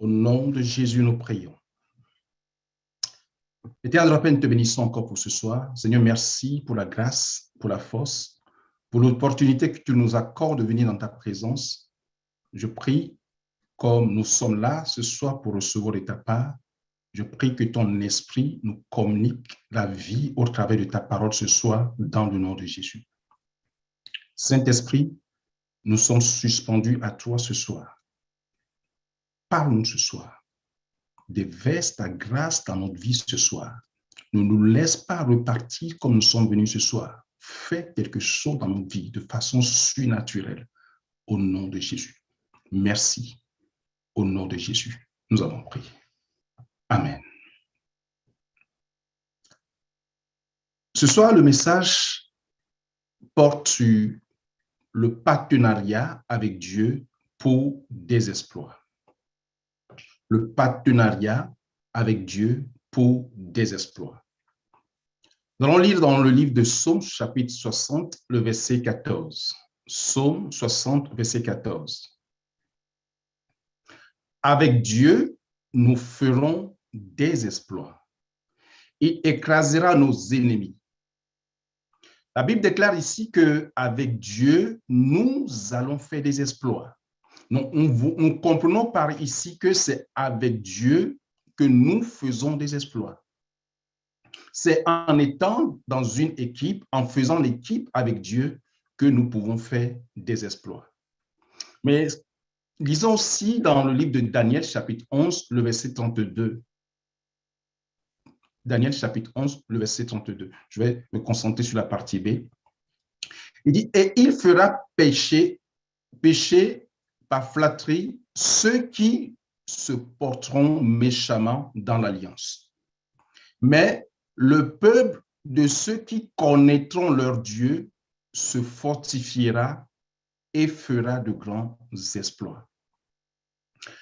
Au nom de Jésus, nous prions. Éternel Père, nous te bénissons encore pour ce soir. Seigneur, merci pour la grâce, pour la force, pour l'opportunité que tu nous accordes de venir dans ta présence. Je prie, comme nous sommes là ce soir pour recevoir de ta part, je prie que ton esprit nous communique la vie au travers de ta parole ce soir, dans le nom de Jésus. Saint-Esprit, nous sommes suspendus à toi ce soir. Parle-nous ce soir. Déverse ta grâce dans notre vie ce soir. Ne nous laisse pas repartir comme nous sommes venus ce soir. Fais quelque chose dans notre vie de façon surnaturelle. Au nom de Jésus. Merci. Au nom de Jésus, nous avons prié. Amen. Ce soir, le message porte sur le partenariat avec Dieu pour des exploits. Le partenariat avec Dieu pour des exploits. Nous allons lire dans le livre de Psaume, chapitre 60, le verset 14. Psaume 60, verset 14. Avec Dieu, nous ferons des exploits. Il écrasera nos ennemis. La Bible déclare ici qu'avec Dieu, nous allons faire des exploits. Donc, nous comprenons par ici que c'est avec Dieu que nous faisons des exploits. C'est en étant dans une équipe, en faisant l'équipe avec Dieu, que nous pouvons faire des exploits. Mais lisons aussi dans le livre de Daniel, chapitre 11, le verset 32. Daniel, chapitre 11, le verset 32. Je vais me concentrer sur la partie B. Il dit, « Et il fera pécher par flatterie ceux qui se porteront méchamment dans l'alliance. Mais le peuple de ceux qui connaîtront leur Dieu se fortifiera et fera de grands exploits. »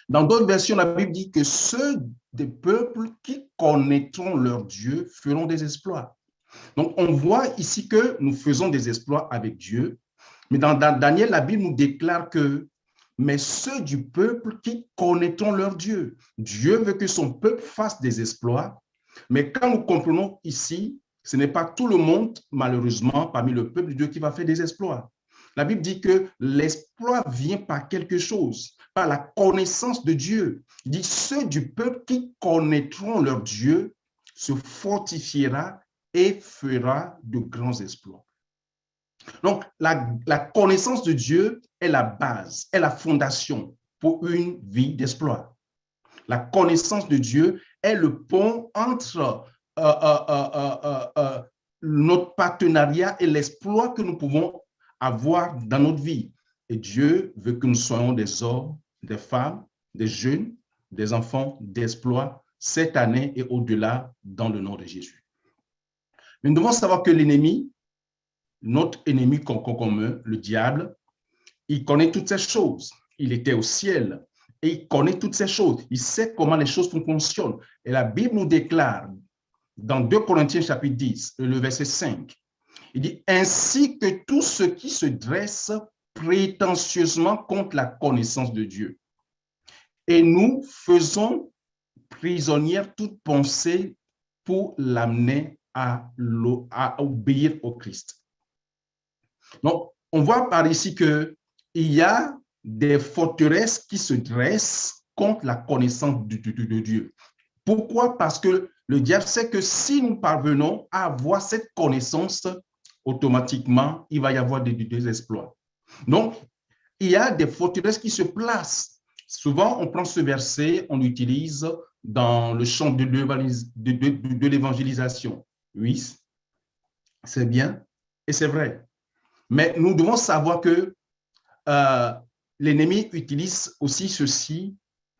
Dans d'autres versions, la Bible dit que ceux des peuples qui connaîtront leur Dieu feront des exploits. Donc, on voit ici que nous faisons des exploits avec Dieu, mais dans Daniel, la Bible nous déclare que mais ceux du peuple qui connaîtront leur Dieu. Dieu veut que son peuple fasse des exploits, mais quand nous comprenons ici, ce n'est pas tout le monde, malheureusement, parmi le peuple de Dieu qui va faire des exploits. La Bible dit que l'exploit vient par quelque chose, par la connaissance de Dieu. Il dit, ceux du peuple qui connaîtront leur Dieu se fortifiera et fera de grands exploits. Donc, la connaissance de Dieu est la base, est la fondation pour une vie d'exploit. La connaissance de Dieu est le pont entre notre partenariat et l'exploit que nous pouvons avoir dans notre vie. Et Dieu veut que nous soyons des hommes, des femmes, des jeunes, des enfants d'exploit cette année et au-delà dans le nom de Jésus. Mais nous devons savoir que l'ennemi, notre ennemi commun, le diable, il connaît toutes ces choses. Il était au ciel et il connaît toutes ces choses. Il sait comment les choses fonctionnent. Et la Bible nous déclare dans 2 Corinthiens chapitre 10, le verset 5, il dit « Ainsi que tous ceux qui se dressent prétentieusement contre la connaissance de Dieu. Et nous faisons prisonnière toute pensée pour l'amener à obéir au Christ. » Donc, on voit par ici qu'il y a des forteresses qui se dressent contre la connaissance de Dieu. Pourquoi? Parce que le diable sait que si nous parvenons à avoir cette connaissance, automatiquement, il va y avoir des exploits. Donc, il y a des forteresses qui se placent. Souvent, on prend ce verset, on l'utilise dans le champ de l'évangélisation. Oui, c'est bien et c'est vrai. Mais nous devons savoir que l'ennemi utilise aussi ceci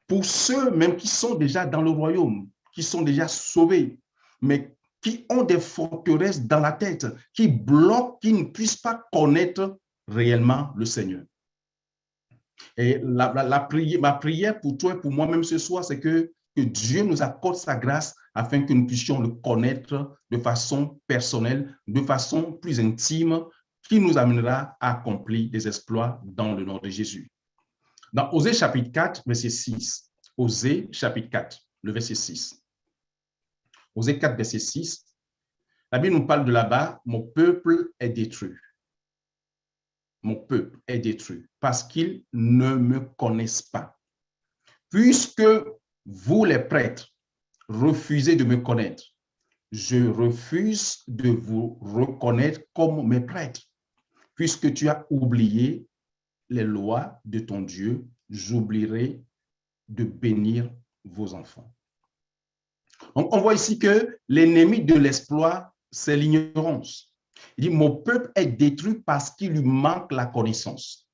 pour ceux même qui sont déjà dans le royaume, qui sont déjà sauvés, mais qui ont des forteresses dans la tête, qui bloquent, qui ne puissent pas connaître réellement le Seigneur. Et ma prière pour toi et pour moi-même ce soir, c'est que Dieu nous accorde sa grâce afin que nous puissions le connaître de façon personnelle, de façon plus intime, qui nous amènera à accomplir des exploits dans le nom de Jésus. Dans Osée chapitre 4, verset 6, Osée, chapitre 4, le verset 6. Osée 4, verset 6. La Bible nous parle de là-bas, mon peuple est détruit. Mon peuple est détruit parce qu'ils ne me connaissent pas. Puisque vous, les prêtres, refusez de me connaître, je refuse de vous reconnaître comme mes prêtres. Puisque tu as oublié les lois de ton Dieu, j'oublierai de bénir vos enfants. Donc, on voit ici que l'ennemi de l'exploit, c'est l'ignorance. Il dit, mon peuple est détruit parce qu'il lui manque la connaissance.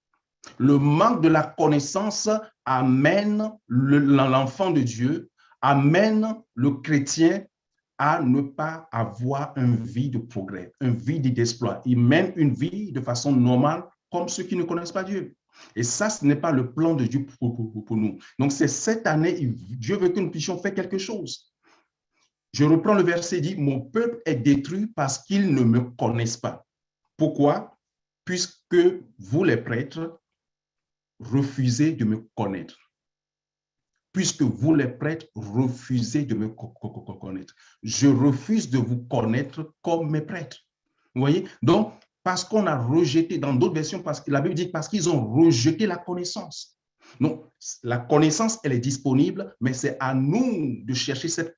Le manque de la connaissance amène l'enfant de Dieu, amène le chrétien à ne pas avoir une vie de progrès, une vie d'exploit. Il mène une vie de façon normale comme ceux qui ne connaissent pas Dieu. Et ça, ce n'est pas le plan de Dieu pour nous. Donc, c'est cette année, Dieu veut que nous puissions faire quelque chose. Je reprends le verset, dit, mon peuple est détruit parce qu'ils ne me connaissent pas. Pourquoi? Puisque vous, les prêtres, refusez de me connaître. Puisque vous, les prêtres, refusez de me connaître. Je refuse de vous connaître comme mes prêtres. Vous voyez? Donc, parce qu'on a rejeté, dans d'autres versions, parce que la Bible dit parce qu'ils ont rejeté la connaissance. Donc, la connaissance, elle est disponible, mais c'est à nous de chercher cette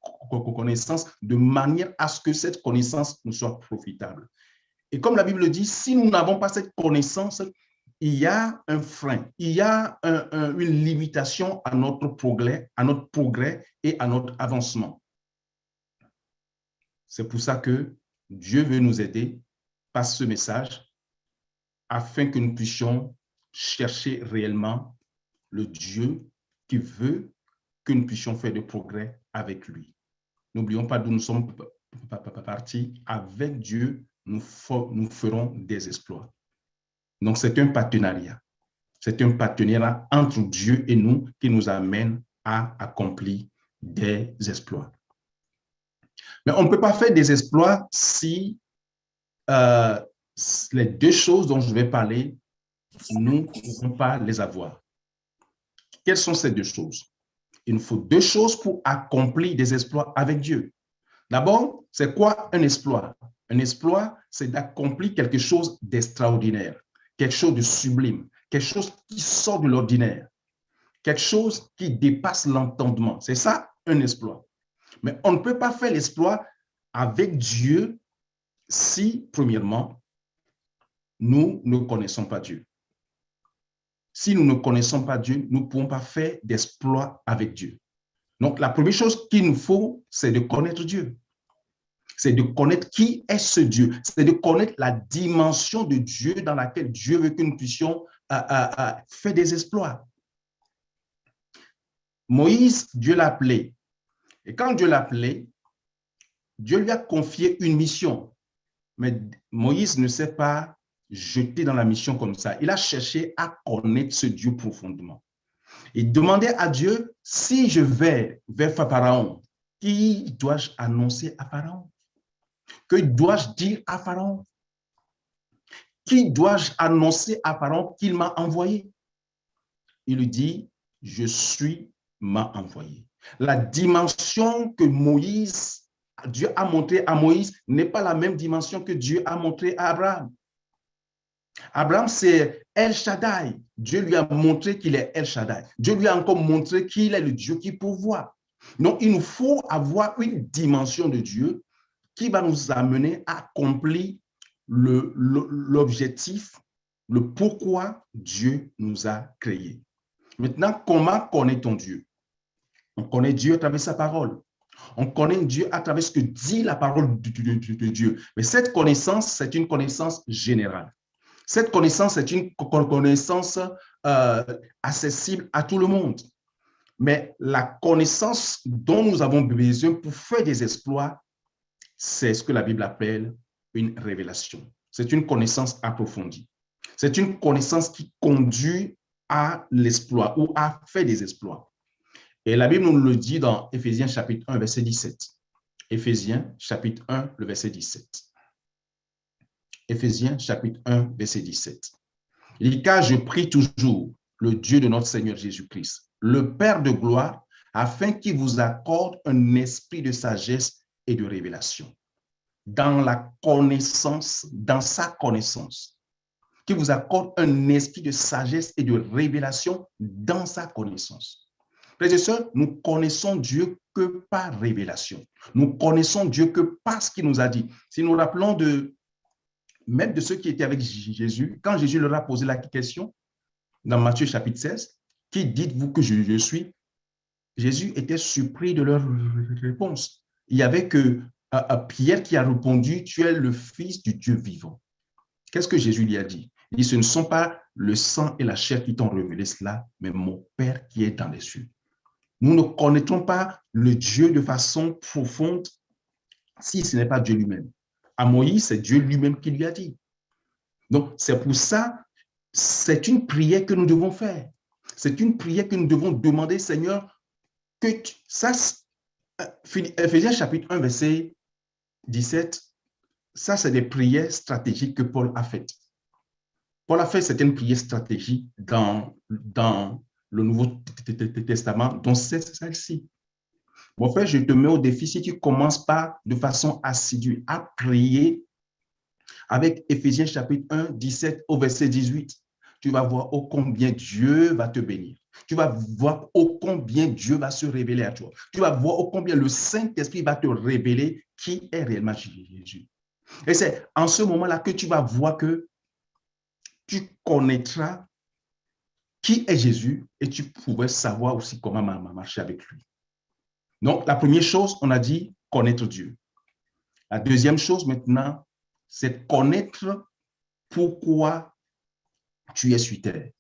connaissance de manière à ce que cette connaissance nous soit profitable. Et comme la Bible dit, si nous n'avons pas cette connaissance, il y a un frein, il y a une limitation à notre progrès et à notre avancement. C'est pour ça que Dieu veut nous aider par ce message afin que nous puissions chercher réellement le Dieu qui veut que nous puissions faire de progrès avec lui. N'oublions pas d'où nous sommes partis. Avec Dieu, nous ferons des exploits. Donc, c'est un partenariat. C'est un partenariat entre Dieu et nous qui nous amène à accomplir des exploits. Mais on ne peut pas faire des exploits si les deux choses dont je vais parler, nous ne pouvons pas les avoir. Quelles sont ces deux choses? Il nous faut deux choses pour accomplir des exploits avec Dieu. D'abord, c'est quoi un exploit? Un exploit, c'est d'accomplir quelque chose d'extraordinaire, quelque chose de sublime, quelque chose qui sort de l'ordinaire, quelque chose qui dépasse l'entendement. C'est ça, un exploit. Mais on ne peut pas faire l'exploit avec Dieu si, premièrement, nous ne connaissons pas Dieu. Si nous ne connaissons pas Dieu, nous ne pouvons pas faire d'exploit avec Dieu. Donc, la première chose qu'il nous faut, c'est de connaître Dieu. C'est de connaître qui est ce Dieu. C'est de connaître la dimension de Dieu dans laquelle Dieu veut que nous puissions faire des exploits. Moïse, Dieu l'a appelé. Et quand Dieu l'a appelé, Dieu lui a confié une mission. Mais Moïse ne s'est pas jeté dans la mission comme ça. Il a cherché à connaître ce Dieu profondément. Il demandait à Dieu, si je vais vers Pharaon, qui dois-je annoncer à Pharaon? Que dois-je dire à Pharaon? Qui dois-je annoncer à Pharaon qu'il m'a envoyé? Il lui dit, je suis m'a envoyé. La dimension que Dieu a montré à Moïse n'est pas la même dimension que Dieu a montré à Abraham. Abraham, c'est El Shaddai. Dieu lui a montré qu'il est El Shaddai. Dieu lui a encore montré qu'il est le Dieu qui pourvoit. Donc, il nous faut avoir une dimension de Dieu qui va nous amener à accomplir l'objectif, le pourquoi Dieu nous a créés. Maintenant, comment connaît-on Dieu? On connaît Dieu à travers sa parole. On connaît Dieu à travers ce que dit la parole de Dieu. Mais cette connaissance, c'est une connaissance générale. Cette connaissance est une connaissance accessible à tout le monde. Mais la connaissance dont nous avons besoin pour faire des exploits, c'est ce que la Bible appelle une révélation. C'est une connaissance approfondie. C'est une connaissance qui conduit à l'exploit ou à faire des exploits. Et la Bible nous le dit dans Éphésiens chapitre 1, verset 17. Éphésiens chapitre 1, le verset 17. Éphésiens chapitre 1, verset 17. Il dit, car je prie toujours le Dieu de notre Seigneur Jésus-Christ, le Père de gloire, afin qu'il vous accorde un esprit de sagesse et de révélation. Dans la connaissance, dans sa connaissance. Qu'il vous accorde un esprit de sagesse et de révélation dans sa connaissance. Frères et sœurs, nous connaissons Dieu que par révélation. Nous connaissons Dieu que par ce qu'il nous a dit. Si nous rappelons même de ceux qui étaient avec Jésus, quand Jésus leur a posé la question, dans Matthieu chapitre 16, qui dites-vous que je suis? Jésus était surpris de leur réponse. Il n'y avait que Pierre qui a répondu, tu es le Fils du Dieu vivant. Qu'est-ce que Jésus lui a dit? Il dit, ce ne sont pas le sang et la chair qui t'ont révélé cela, mais mon Père qui est dans les cieux. Nous ne connaîtrons pas le Dieu de façon profonde si ce n'est pas Dieu lui-même. À Moïse, c'est Dieu lui-même qui lui a dit. Donc, c'est pour ça, c'est une prière que nous devons faire. C'est une prière que nous devons demander, Seigneur, que ça, Éphésiens chapitre 1, verset 17, ça, c'est des prières stratégiques que Paul a faites. Paul a fait certaines prières stratégiques dans le Nouveau Testament, dont c'est celle-ci. Mon frère, je te mets au défi, si tu ne commences pas de façon assidue à prier avec Éphésiens chapitre 1, 17 au verset 18, tu vas voir ô combien Dieu va te bénir. Tu vas voir ô combien Dieu va se révéler à toi. Tu vas voir ô combien le Saint-Esprit va te révéler qui est réellement Jésus. Et c'est en ce moment-là que tu vas voir que tu connaîtras qui est Jésus et tu pourrais savoir aussi comment marcher avec lui. Donc, la première chose, on a dit connaître Dieu. La deuxième chose maintenant, c'est connaître pourquoi tu es sur terre.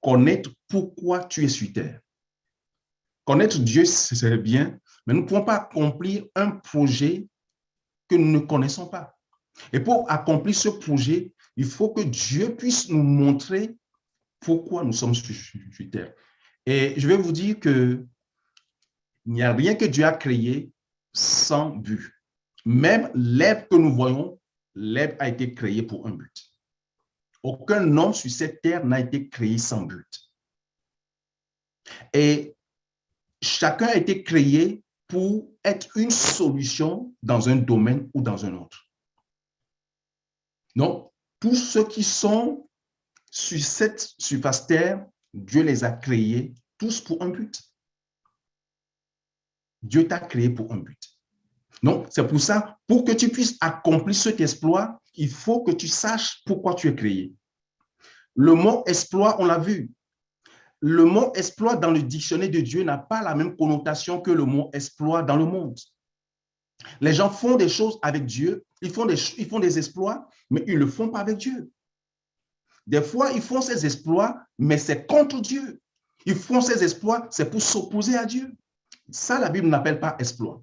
Connaître pourquoi tu es sur terre. Connaître Dieu, c'est bien, mais nous ne pouvons pas accomplir un projet que nous ne connaissons pas. Et pour accomplir ce projet, il faut que Dieu puisse nous montrer pourquoi nous sommes sur terre. Et je vais vous dire que il n'y a rien que Dieu a créé sans but. Même l'herbe que nous voyons, l'herbe a été créée pour un but. Aucun homme sur cette terre n'a été créé sans but. Et chacun a été créé pour être une solution dans un domaine ou dans un autre. Donc, tous ceux qui sont sur cette surface terre, Dieu les a créés tous pour un but. Dieu t'a créé pour un but. Donc, c'est pour ça, pour que tu puisses accomplir cet exploit, il faut que tu saches pourquoi tu es créé. Le mot exploit, on l'a vu. Le mot exploit dans le dictionnaire de Dieu n'a pas la même connotation que le mot exploit dans le monde. Les gens font des choses avec Dieu, ils font des exploits, mais ils ne le font pas avec Dieu. Des fois, ils font ces exploits, mais c'est contre Dieu. Ils font ces exploits, c'est pour s'opposer à Dieu. Ça, la Bible n'appelle pas exploit.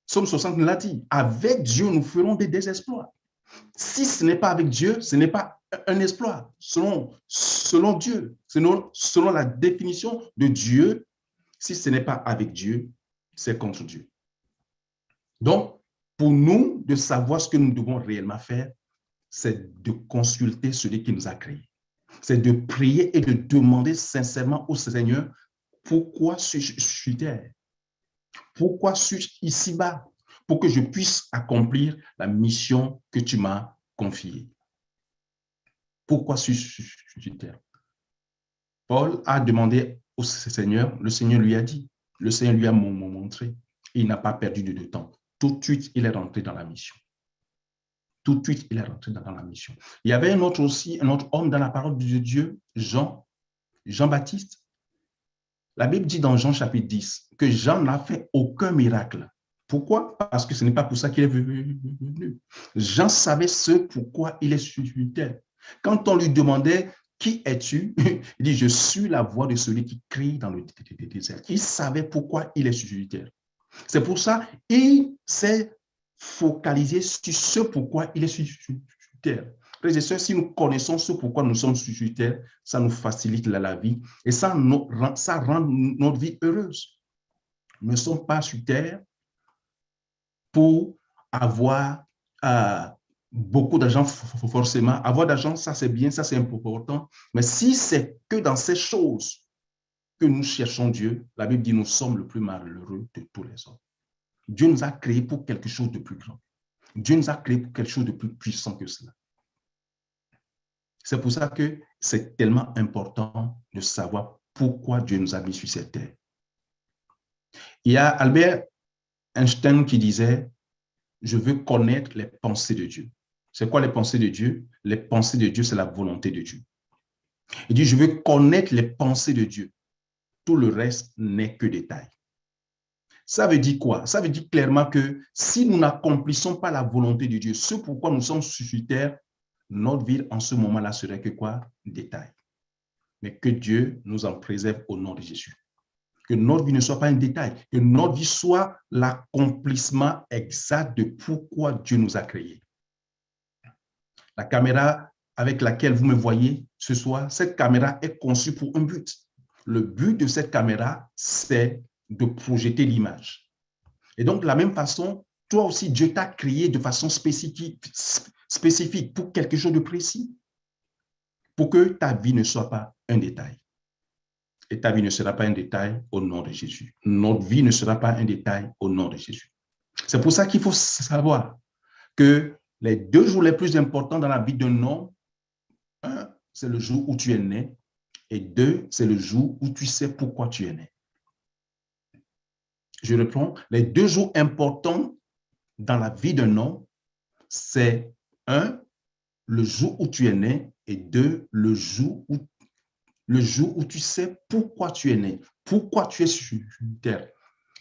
Psaume 60 nous l'a dit. Avec Dieu, nous ferons des exploits. Si ce n'est pas avec Dieu, ce n'est pas un exploit. Selon Dieu, selon la définition de Dieu, si ce n'est pas avec Dieu, c'est contre Dieu. Donc, pour nous, de savoir ce que nous devons réellement faire, c'est de consulter celui qui nous a créés. C'est de prier et de demander sincèrement au Seigneur, pourquoi suis-je sur terre? Pourquoi suis-je ici-bas? Pour que je puisse accomplir la mission que tu m'as confiée. Pourquoi suis-je sur terre? Paul a demandé au Seigneur, le Seigneur lui a dit, le Seigneur lui a montré, il n'a pas perdu de temps. Tout de suite, il est rentré dans la mission. Tout de suite, il est rentré dans la mission. Il y avait un autre homme dans la parole de Dieu, Jean-Baptiste. La Bible dit dans Jean chapitre 10 que Jean n'a fait aucun miracle. Pourquoi? Parce que ce n'est pas pour ça qu'il est venu. Jean savait ce pourquoi il est sur terre. Quand on lui demandait qui es-tu, il dit je suis la voix de celui qui crie dans le désert. Il savait pourquoi il est sur terre. C'est pour ça qu'il s'est focalisé sur ce pourquoi il est sur terre. Frères et sœurs, si nous connaissons ce pourquoi nous sommes sur terre, ça nous facilite la vie et ça rend notre vie heureuse. Nous ne sommes pas sur terre pour avoir beaucoup d'argent forcément. Avoir d'argent, ça c'est bien, ça c'est important. Mais si c'est que dans ces choses que nous cherchons Dieu, la Bible dit nous sommes le plus malheureux de tous les hommes. Dieu nous a créés pour quelque chose de plus grand. Dieu nous a créés pour quelque chose de plus puissant que cela. C'est pour ça que c'est tellement important de savoir pourquoi Dieu nous a mis sur cette terre. Il y a Albert Einstein qui disait « Je veux connaître les pensées de Dieu ». C'est quoi les pensées de Dieu? Les pensées de Dieu, c'est la volonté de Dieu. Il dit « Je veux connaître les pensées de Dieu ». Tout le reste n'est que détail. Ça veut dire quoi? Ça veut dire clairement que si nous n'accomplissons pas la volonté de Dieu, ce pourquoi nous sommes sur terre, notre vie en ce moment-là serait que quoi? Détail. Mais que Dieu nous en préserve au nom de Jésus. Que notre vie ne soit pas un détail, que notre vie soit l'accomplissement exact de pourquoi Dieu nous a créés. La caméra avec laquelle vous me voyez ce soir, cette caméra est conçue pour un but. Le but de cette caméra, c'est de projeter l'image. Et donc, de la même façon, toi aussi, Dieu t'a créé de façon spécifique pour quelque chose de précis, pour que ta vie ne soit pas un détail. Et ta vie ne sera pas un détail au nom de Jésus. Notre vie ne sera pas un détail au nom de Jésus. C'est pour ça qu'il faut savoir que les 2 jours les plus importants dans la vie d'un homme, 1, c'est le jour où tu es né, et 2, c'est le jour où tu sais pourquoi tu es né. Je reprends, les 2 jours importants dans la vie d'un homme, c'est 1, le jour où tu es né, et 2, le jour où tu sais pourquoi tu es né, pourquoi tu es sur terre.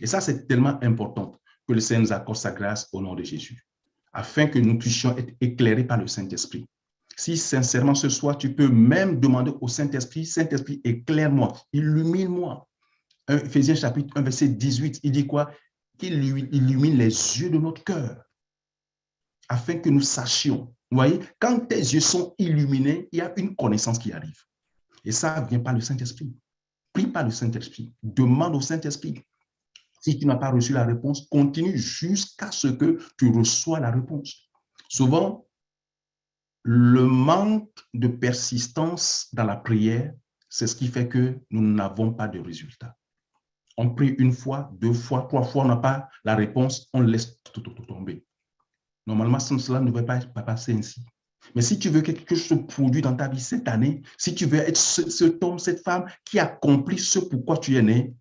Et ça, c'est tellement important que le Seigneur nous accorde sa grâce au nom de Jésus, afin que nous puissions être éclairés par le Saint-Esprit. Si sincèrement ce soir, tu peux même demander au Saint-Esprit, Saint-Esprit, éclaire-moi, illumine-moi. Éphésiens chapitre 1, verset 18, il dit quoi? Qu'il illumine les yeux de notre cœur, afin que nous sachions. Vous voyez, quand tes yeux sont illuminés, il y a une connaissance qui arrive. Et ça vient par le Saint-Esprit. Prie par le Saint-Esprit. Demande au Saint-Esprit. Si tu n'as pas reçu la réponse, continue jusqu'à ce que tu reçois la réponse. Souvent, le manque de persistance dans la prière, c'est ce qui fait que nous n'avons pas de résultat. On prie 1 fois, 2 fois, 3 fois, on n'a pas la réponse, on laisse tout tomber. Normalement, cela ne devrait pas passer ainsi. Mais si tu veux que quelque chose se produise dans ta vie cette année, si tu veux être cet homme, cette femme qui accomplit ce pourquoi tu es né,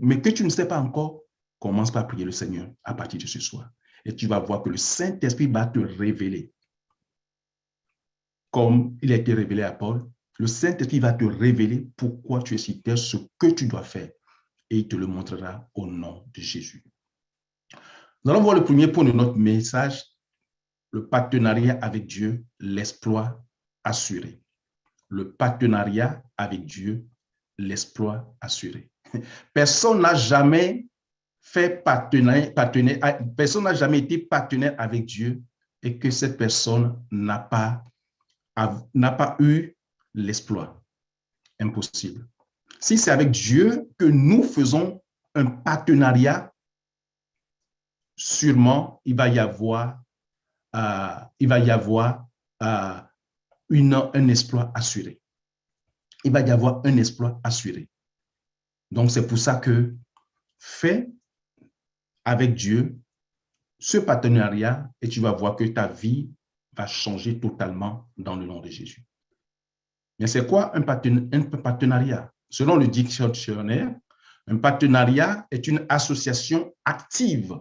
mais que tu ne sais pas encore, commence par prier le Seigneur à partir de ce soir. Et tu vas voir que le Saint-Esprit va te révéler. Comme il a été révélé à Paul, le Saint-Esprit va te révéler pourquoi tu es sur terre, ce que tu dois faire. Et il te le montrera au nom de Jésus. Nous allons voir le premier point de notre message, le partenariat avec Dieu, l'exploit assuré. Le partenariat avec Dieu, l'exploit assuré. Personne n'a jamais personne n'a jamais été partenaire avec Dieu et que cette personne n'a pas eu l'exploit. Impossible. Si c'est avec Dieu que nous faisons un partenariat, sûrement il va y avoir un exploit assuré. Il va y avoir un exploit assuré. Donc, c'est pour ça que fais avec Dieu ce partenariat et tu vas voir que ta vie va changer totalement dans le nom de Jésus. Mais c'est quoi un partenariat? Selon le dictionnaire, un partenariat est une association active,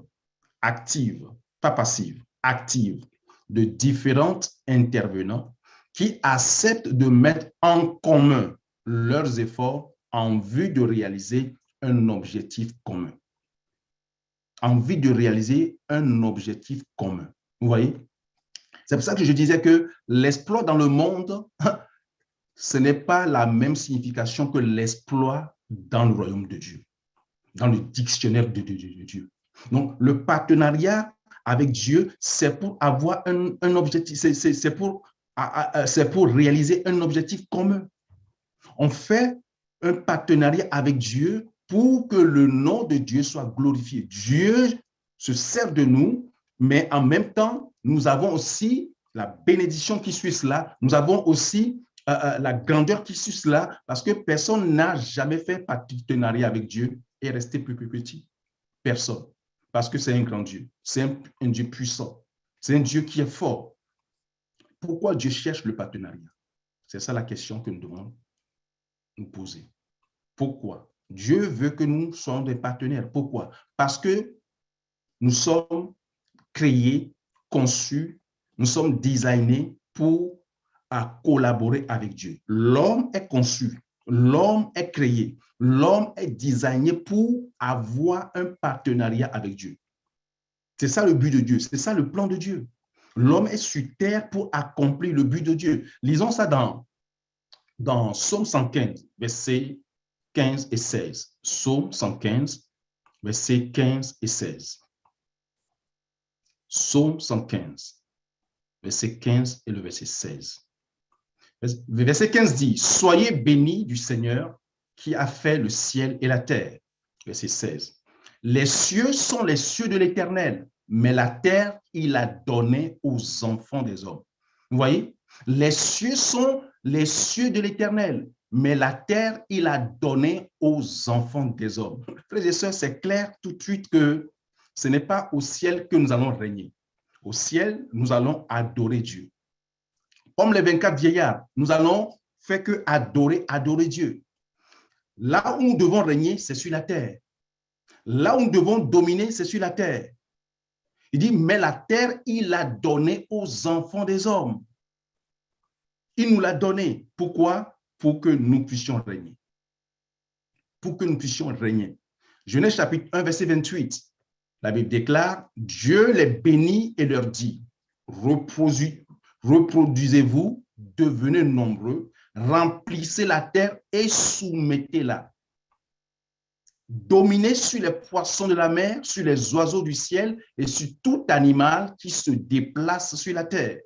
pas passive, active, de différents intervenants qui acceptent de mettre en commun leurs efforts en vue de réaliser un objectif commun. En vue de réaliser un objectif commun. Vous voyez? C'est pour ça que je disais que l'exploit dans le monde, ce n'est pas la même signification que l'exploit dans le royaume de Dieu, dans le dictionnaire de Dieu. Donc, le partenariat avec Dieu, c'est pour avoir un objectif, c'est pour réaliser un objectif commun. On fait un partenariat avec Dieu pour que le nom de Dieu soit glorifié. Dieu se sert de nous, mais en même temps, nous avons aussi la bénédiction qui suit cela. Nous avons aussi la grandeur qui suit cela, parce que personne n'a jamais fait partenariat avec Dieu et est resté plus petit. Personne. Parce que c'est un grand Dieu. C'est un Dieu puissant. C'est un Dieu qui est fort. Pourquoi Dieu cherche le partenariat? C'est ça la question que nous devons nous poser. Pourquoi? Dieu veut que nous soyons des partenaires. Pourquoi? Parce que nous sommes créés, conçus, nous sommes designés pour collaborer avec Dieu. L'homme est conçu, l'homme est créé, l'homme est designé pour avoir un partenariat avec Dieu. C'est ça le but de Dieu, c'est ça le plan de Dieu. L'homme est sur terre pour accomplir le but de Dieu. Lisons ça dans Psaume 115, versets 15 et 16. Psaume 115, versets 15 et 16. Psaume 115, verset 15 et le verset 16. Le verset 15 dit, « Soyez bénis du Seigneur qui a fait le ciel et la terre. » Verset 16. « Les cieux sont les cieux de l'Éternel, mais la terre, il a donné aux enfants des hommes. » Vous voyez, les cieux sont les cieux de l'Éternel, mais la terre, il a donné aux enfants des hommes. Frères et sœurs, c'est clair tout de suite que ce n'est pas au ciel que nous allons régner. Au ciel, nous allons adorer Dieu. Comme les 24 vieillards, nous allons faire que adorer Dieu. Là où nous devons régner, c'est sur la terre. Là où nous devons dominer, c'est sur la terre. Il dit, mais la terre, il l'a donnée aux enfants des hommes. Il nous l'a donnée. Pourquoi? Pour que nous puissions régner. Pour que nous puissions régner. Genèse chapitre 1, verset 28. La Bible déclare, Dieu les bénit et leur dit, reproduisez-vous, devenez nombreux, remplissez la terre et soumettez-la. Dominez sur les poissons de la mer, sur les oiseaux du ciel et sur tout animal qui se déplace sur la terre.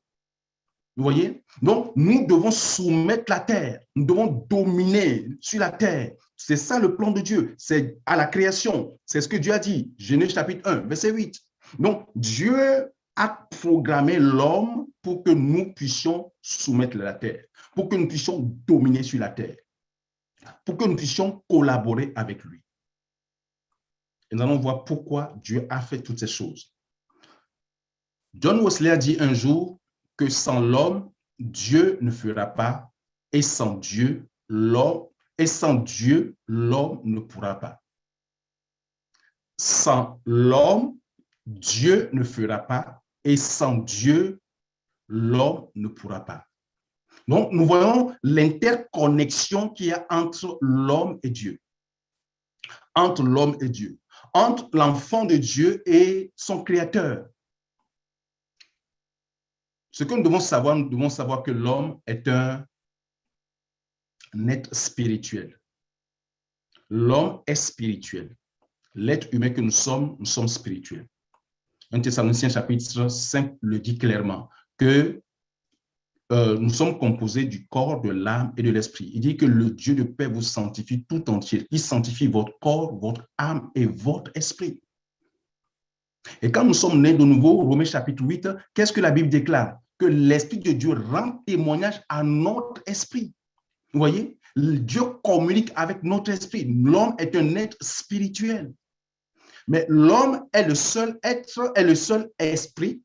Vous voyez? Donc, nous devons soumettre la terre, nous devons dominer sur la terre. C'est ça le plan de Dieu, c'est à la création. C'est ce que Dieu a dit, Genèse chapitre 1, verset 8. Donc, Dieu a programmé l'homme pour que nous puissions soumettre la terre, pour que nous puissions dominer sur la terre, pour que nous puissions collaborer avec lui. Et nous allons voir pourquoi Dieu a fait toutes ces choses. John Wesley a dit un jour que sans l'homme, Dieu ne fera pas, et sans Dieu, l'homme ne pourra pas. Sans l'homme, Dieu ne fera pas, et sans Dieu, l'homme ne pourra pas. Donc, nous voyons l'interconnexion qu'il y a entre l'homme et Dieu. Entre l'homme et Dieu. Entre l'enfant de Dieu et son créateur. Ce que nous devons savoir que l'homme est un être spirituel. L'homme est spirituel. L'être humain que nous sommes spirituels. 1 Thessaloniciens chapitre 5 le dit clairement que nous sommes composés du corps, de l'âme et de l'esprit. Il dit que le Dieu de paix vous sanctifie tout entier. Il sanctifie votre corps, votre âme et votre esprit. Et quand nous sommes nés de nouveau, Romains chapitre 8, qu'est-ce que la Bible déclare? Que l'Esprit de Dieu rend témoignage à notre esprit. Vous voyez? Dieu communique avec notre esprit. L'homme est un être spirituel. Mais l'homme est le seul être, est le seul esprit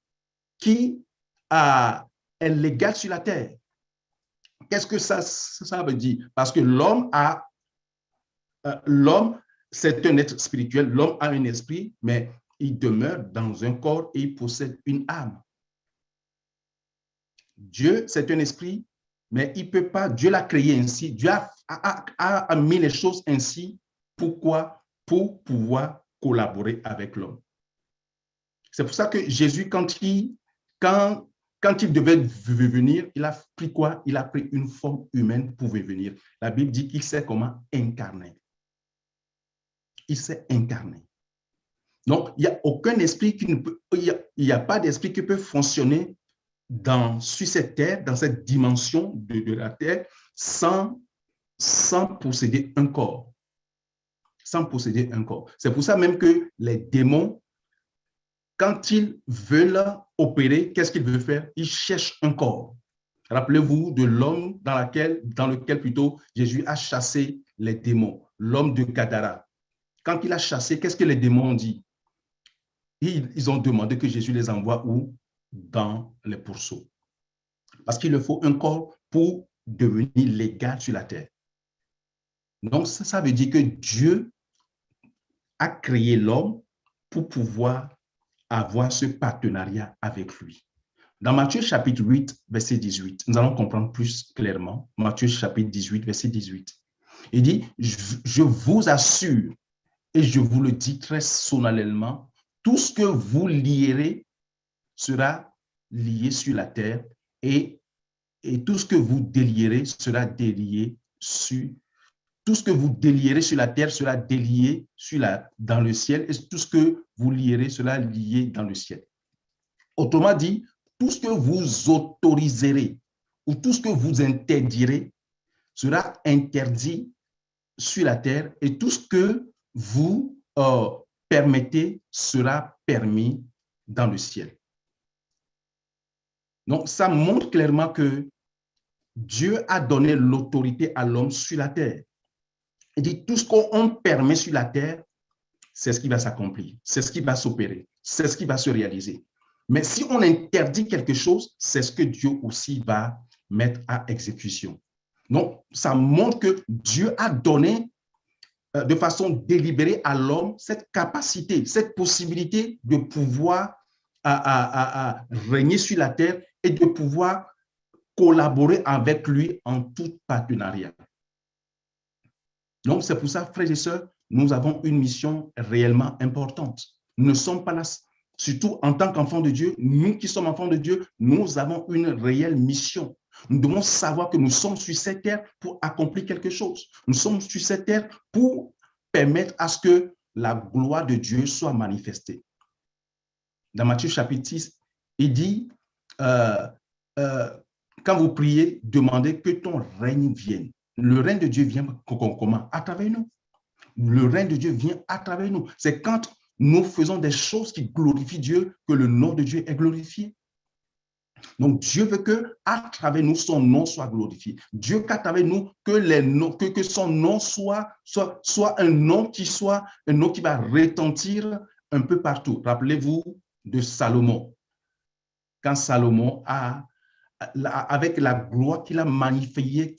qui est légal sur la terre. Qu'est-ce que ça veut dire? Parce que l'homme, c'est un être spirituel, l'homme a un esprit, mais il demeure dans un corps et il possède une âme. Dieu, c'est un esprit, mais il peut pas, Dieu l'a créé ainsi, Dieu a mis les choses ainsi. Pourquoi? Pour pouvoir collaborer avec l'homme. C'est pour ça que Jésus, quand il devait venir, il a pris quoi? Il a pris une forme humaine pour venir. La Bible dit qu'il s'est comment incarné. Il s'est incarné. Donc, il n'y a aucun esprit qui ne peut, il n'y a pas d'esprit qui peut fonctionner sur cette terre, dans cette dimension de la terre, sans posséder un corps. Sans posséder un corps. C'est pour ça même que les démons, quand ils veulent opérer, qu'est-ce qu'ils veulent faire? Ils cherchent un corps. Rappelez-vous de l'homme dans lequel plutôt Jésus a chassé les démons, l'homme de Gadara. Quand il a chassé, qu'est-ce que les démons ont dit? Ils ont demandé que Jésus les envoie où? Dans les pourceaux. Parce qu'il leur faut un corps pour devenir légal sur la terre. Donc, ça veut dire que Dieu a créé l'homme pour pouvoir avoir ce partenariat avec lui. Dans Matthieu chapitre 8, verset 18, nous allons comprendre plus clairement. Matthieu chapitre 18, verset 18. Il dit, je vous assure, et je vous le dis très solennellement, tout ce que vous lierez sera lié sur la terre et tout ce que vous délierez sera délié sur tout ce que vous délierez sur la terre sera délié dans le ciel et tout ce que vous lierez sera lié dans le ciel. Autrement dit, tout ce que vous autoriserez ou tout ce que vous interdirez sera interdit sur la terre et tout ce que vous permettez sera permis dans le ciel. Donc, ça montre clairement que Dieu a donné l'autorité à l'homme sur la terre. Il dit tout ce qu'on permet sur la terre, c'est ce qui va s'accomplir, c'est ce qui va s'opérer, c'est ce qui va se réaliser. Mais si on interdit quelque chose, c'est ce que Dieu aussi va mettre à exécution. Donc, ça montre que Dieu a donné de façon délibérée à l'homme cette capacité, cette possibilité de pouvoir régner sur la terre et de pouvoir collaborer avec lui en tout partenariat. Donc, c'est pour ça, frères et sœurs, nous avons une mission réellement importante. Nous ne sommes pas là, surtout en tant qu'enfants de Dieu, nous qui sommes enfants de Dieu, nous avons une réelle mission. Nous devons savoir que nous sommes sur cette terre pour accomplir quelque chose. Nous sommes sur cette terre pour permettre à ce que la gloire de Dieu soit manifestée. Dans Matthieu chapitre 6, il dit, quand vous priez, demandez que ton règne vienne. Le règne de Dieu vient comment? À travers nous. Le règne de Dieu vient à travers nous. C'est quand nous faisons des choses qui glorifient Dieu que le nom de Dieu est glorifié. Donc, Dieu veut qu'à travers nous, son nom soit glorifié. Dieu qu'à travers nous, que son nom soit un nom qui va retentir un peu partout. Rappelez-vous de Salomon. Quand Salomon avec la gloire qu'il a manifestée,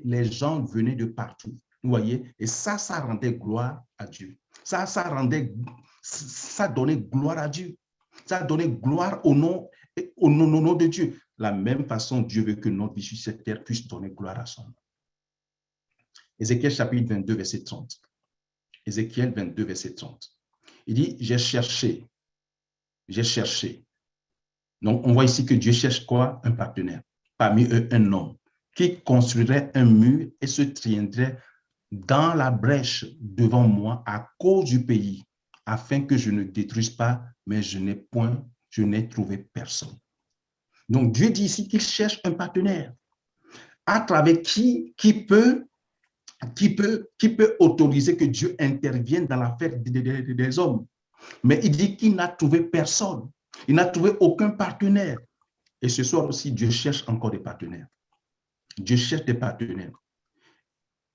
les gens venaient de partout. Vous voyez? Et ça rendait gloire à Dieu. Ça donnait gloire à Dieu. Ça donnait gloire au nom de Dieu. La même façon, Dieu veut que notre vie sur cette terre puisse donner gloire à son nom. Ézéchiel chapitre 22, verset 30. Ézéchiel 22, verset 30. Il dit, j'ai cherché. Donc, on voit ici que Dieu cherche quoi? Un partenaire. Parmi eux, un homme qui construirait un mur et se tiendrait dans la brèche devant moi à cause du pays, afin que je ne détruise pas, mais je n'ai trouvé personne. Donc, Dieu dit ici qu'il cherche un partenaire à travers qui peut autoriser que Dieu intervienne dans l'affaire des hommes. Mais il dit qu'il n'a trouvé personne. Il n'a trouvé aucun partenaire. Et ce soir aussi, Dieu cherche encore des partenaires. Dieu cherche des partenaires.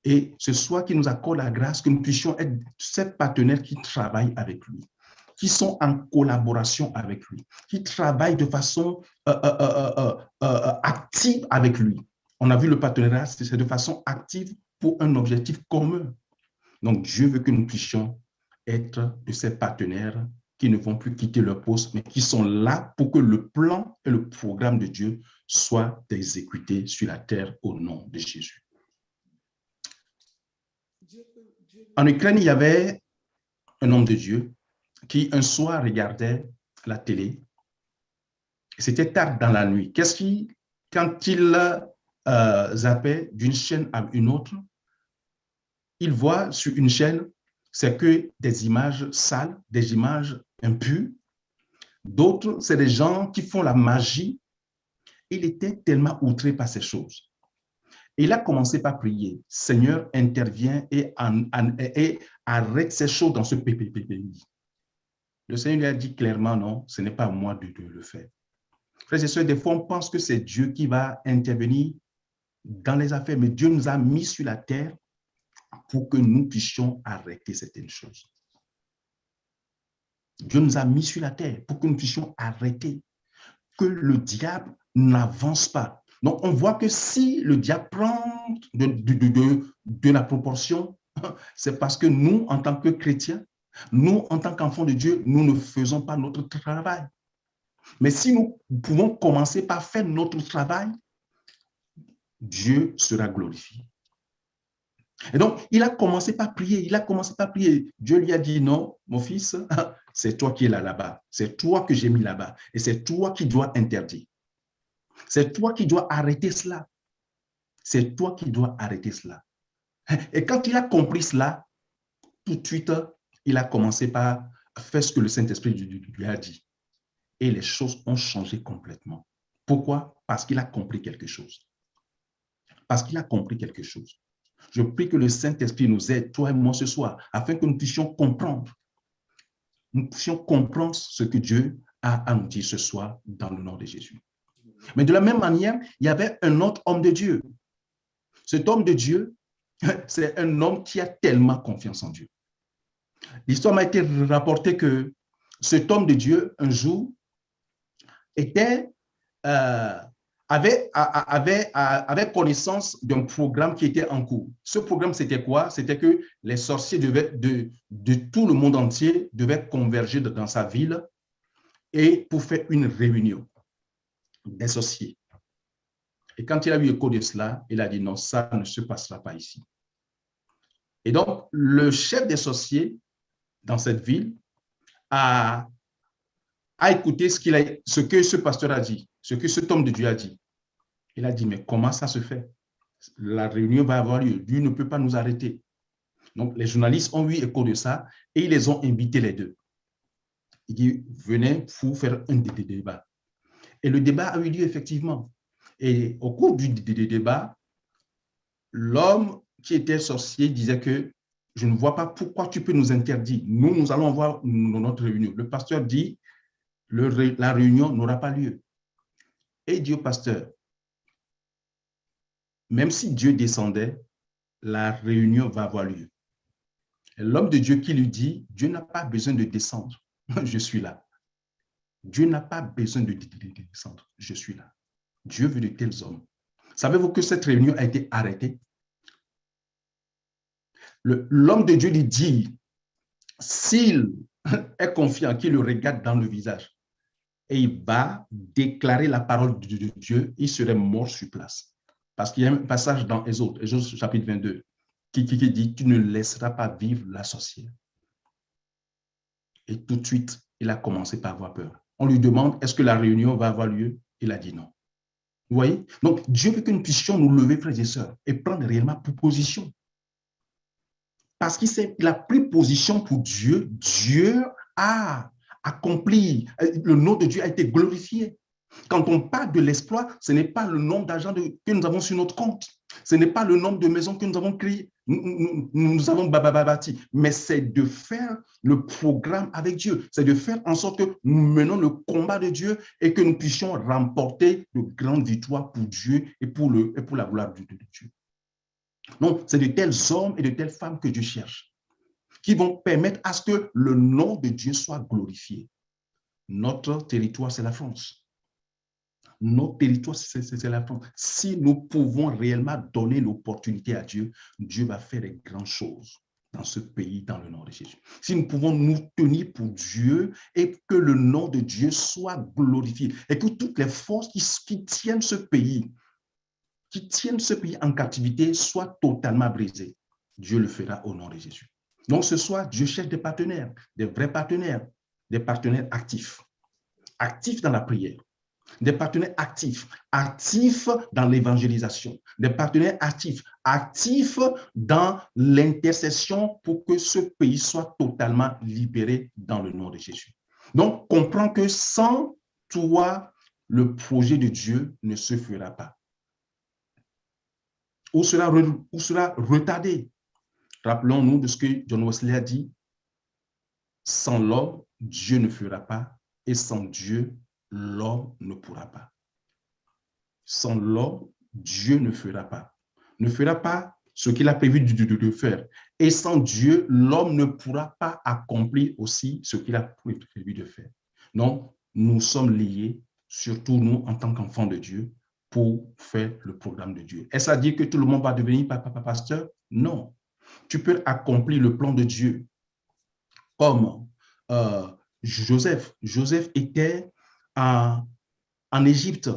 Et ce soir, qu'il nous accorde la grâce que nous puissions être ces partenaires qui travaillent avec lui, qui sont en collaboration avec lui, qui travaillent de façon active avec lui. On a vu le partenariat, c'est de façon active pour un objectif commun. Donc, Dieu veut que nous puissions être de ces partenaires qui ne vont plus quitter leur poste, mais qui sont là pour que le plan et le programme de Dieu soient exécutés sur la terre au nom de Jésus. En Ukraine, il y avait un homme de Dieu qui un soir regardait la télé. C'était tard dans la nuit. Quand il zappait d'une chaîne à une autre, il voit sur une chaîne, c'est que des images sales, des images impures. D'autres, c'est des gens qui font la magie. Il était tellement outré par ces choses. Il a commencé par prier. Seigneur, interviens et arrête ces choses dans ce pays. Le Seigneur lui a dit clairement, non, ce n'est pas à moi de le faire. Frères et sœurs, des fois, on pense que c'est Dieu qui va intervenir dans les affaires, mais Dieu nous a mis sur la terre pour que nous puissions arrêter certaines choses. Dieu nous a mis sur la terre pour que nous puissions arrêter, que le diable n'avance pas. Donc, on voit que si le diable prend de la proportion, c'est parce que nous, en tant que chrétiens, nous, en tant qu'enfants de Dieu, nous ne faisons pas notre travail. Mais si nous pouvons commencer par faire notre travail, Dieu sera glorifié. Et donc, il a commencé par prier, Dieu lui a dit, non, mon fils, c'est toi qui es là-bas. C'est toi que j'ai mis là-bas. Et c'est toi qui dois interdire. C'est toi qui dois arrêter cela. C'est toi qui dois arrêter cela. Et quand il a compris cela, tout de suite, il a commencé par faire ce que le Saint-Esprit lui a dit. Et les choses ont changé complètement. Pourquoi? Parce qu'il a compris quelque chose. Parce qu'il a compris quelque chose. Je prie que le Saint-Esprit nous aide, toi et moi, ce soir, afin que nous puissions comprendre. Nous puissions comprendre ce que Dieu a à nous dire ce soir dans le nom de Jésus. Mais de la même manière, il y avait un autre homme de Dieu. Cet homme de Dieu, c'est un homme qui a tellement confiance en Dieu. L'histoire m'a été rapportée que cet homme de Dieu, un jour, avait connaissance d'un programme qui était en cours. Ce programme, c'était quoi? C'était que les sorciers de tout le monde entier devaient converger dans sa ville et pour faire une réunion des sorciers. Et quand il a eu écho de cela, il a dit non, ça ne se passera pas ici. Et donc, le chef des sorciers dans cette ville a écouté ce que ce pasteur a dit, ce que cet homme de Dieu a dit. Il a dit, mais comment ça se fait? La réunion va avoir lieu. Dieu ne peut pas nous arrêter. Donc, les journalistes ont eu écho de ça et ils les ont invités les deux. Il dit, venez pour faire un débat. Et le débat a eu lieu effectivement. Et au cours du débat, l'homme qui était sorcier disait que je ne vois pas pourquoi tu peux nous interdire. Nous allons avoir notre réunion. Le pasteur dit, la réunion n'aura pas lieu. Et il dit au pasteur, même si Dieu descendait, la réunion va avoir lieu. L'homme de Dieu qui lui dit, Dieu n'a pas besoin de descendre, je suis là. Dieu n'a pas besoin de descendre, je suis là. Dieu veut de tels hommes. Savez-vous que cette réunion a été arrêtée? L'homme de Dieu lui dit, s'il est confiant, qu'il le regarde dans le visage, et il va déclarer la parole de Dieu, il serait mort sur place. Parce qu'il y a un passage dans Exode chapitre 22, qui dit, tu ne laisseras pas vivre la sorcière. Et tout de suite, il a commencé par avoir peur. On lui demande, est-ce que la réunion va avoir lieu? Il a dit non. Vous voyez? Donc, Dieu veut que nous puissions nous lever, frères et sœurs, et prendre réellement position. Parce qu'il a pris position pour Dieu. Dieu a accompli. Le nom de Dieu a été glorifié. Quand on parle de l'exploit, ce n'est pas le nombre d'argent que nous avons sur notre compte. Ce n'est pas le nombre de maisons que nous avons créées, nous avons bâti, mais c'est de faire le programme avec Dieu. C'est de faire en sorte que nous menons le combat de Dieu et que nous puissions remporter de grandes victoires pour Dieu et pour la gloire de Dieu. Donc, c'est de tels hommes et de telles femmes que Dieu cherche, qui vont permettre à ce que le nom de Dieu soit glorifié. Notre territoire, c'est la France. Notre territoire, c'est la France. Si nous pouvons réellement donner l'opportunité à Dieu, Dieu va faire des grandes choses dans ce pays, dans le nom de Jésus. Si nous pouvons nous tenir pour Dieu et que le nom de Dieu soit glorifié et que toutes les forces qui tiennent ce pays, en captivité soient totalement brisées, Dieu le fera au nom de Jésus. Donc ce soir, Dieu cherche des partenaires, des vrais partenaires, des partenaires actifs dans la prière, des partenaires actifs dans l'évangélisation, des partenaires actifs dans l'intercession pour que ce pays soit totalement libéré dans le nom de Jésus. Donc, comprends que sans toi, le projet de Dieu ne se fera pas. Ou sera retardé. Rappelons-nous de ce que John Wesley a dit, sans l'homme, Dieu ne fera pas, et sans Dieu, l'homme ne pourra pas. Sans l'homme, Dieu ne fera pas. Ne fera pas ce qu'il a prévu de faire. Et sans Dieu, l'homme ne pourra pas accomplir aussi ce qu'il a prévu de faire. Donc, nous sommes liés, surtout nous en tant qu'enfants de Dieu, pour faire le programme de Dieu. Est-ce à dire que tout le monde va devenir pasteur? Non. Tu peux accomplir le plan de Dieu comme Joseph. Joseph était en Égypte.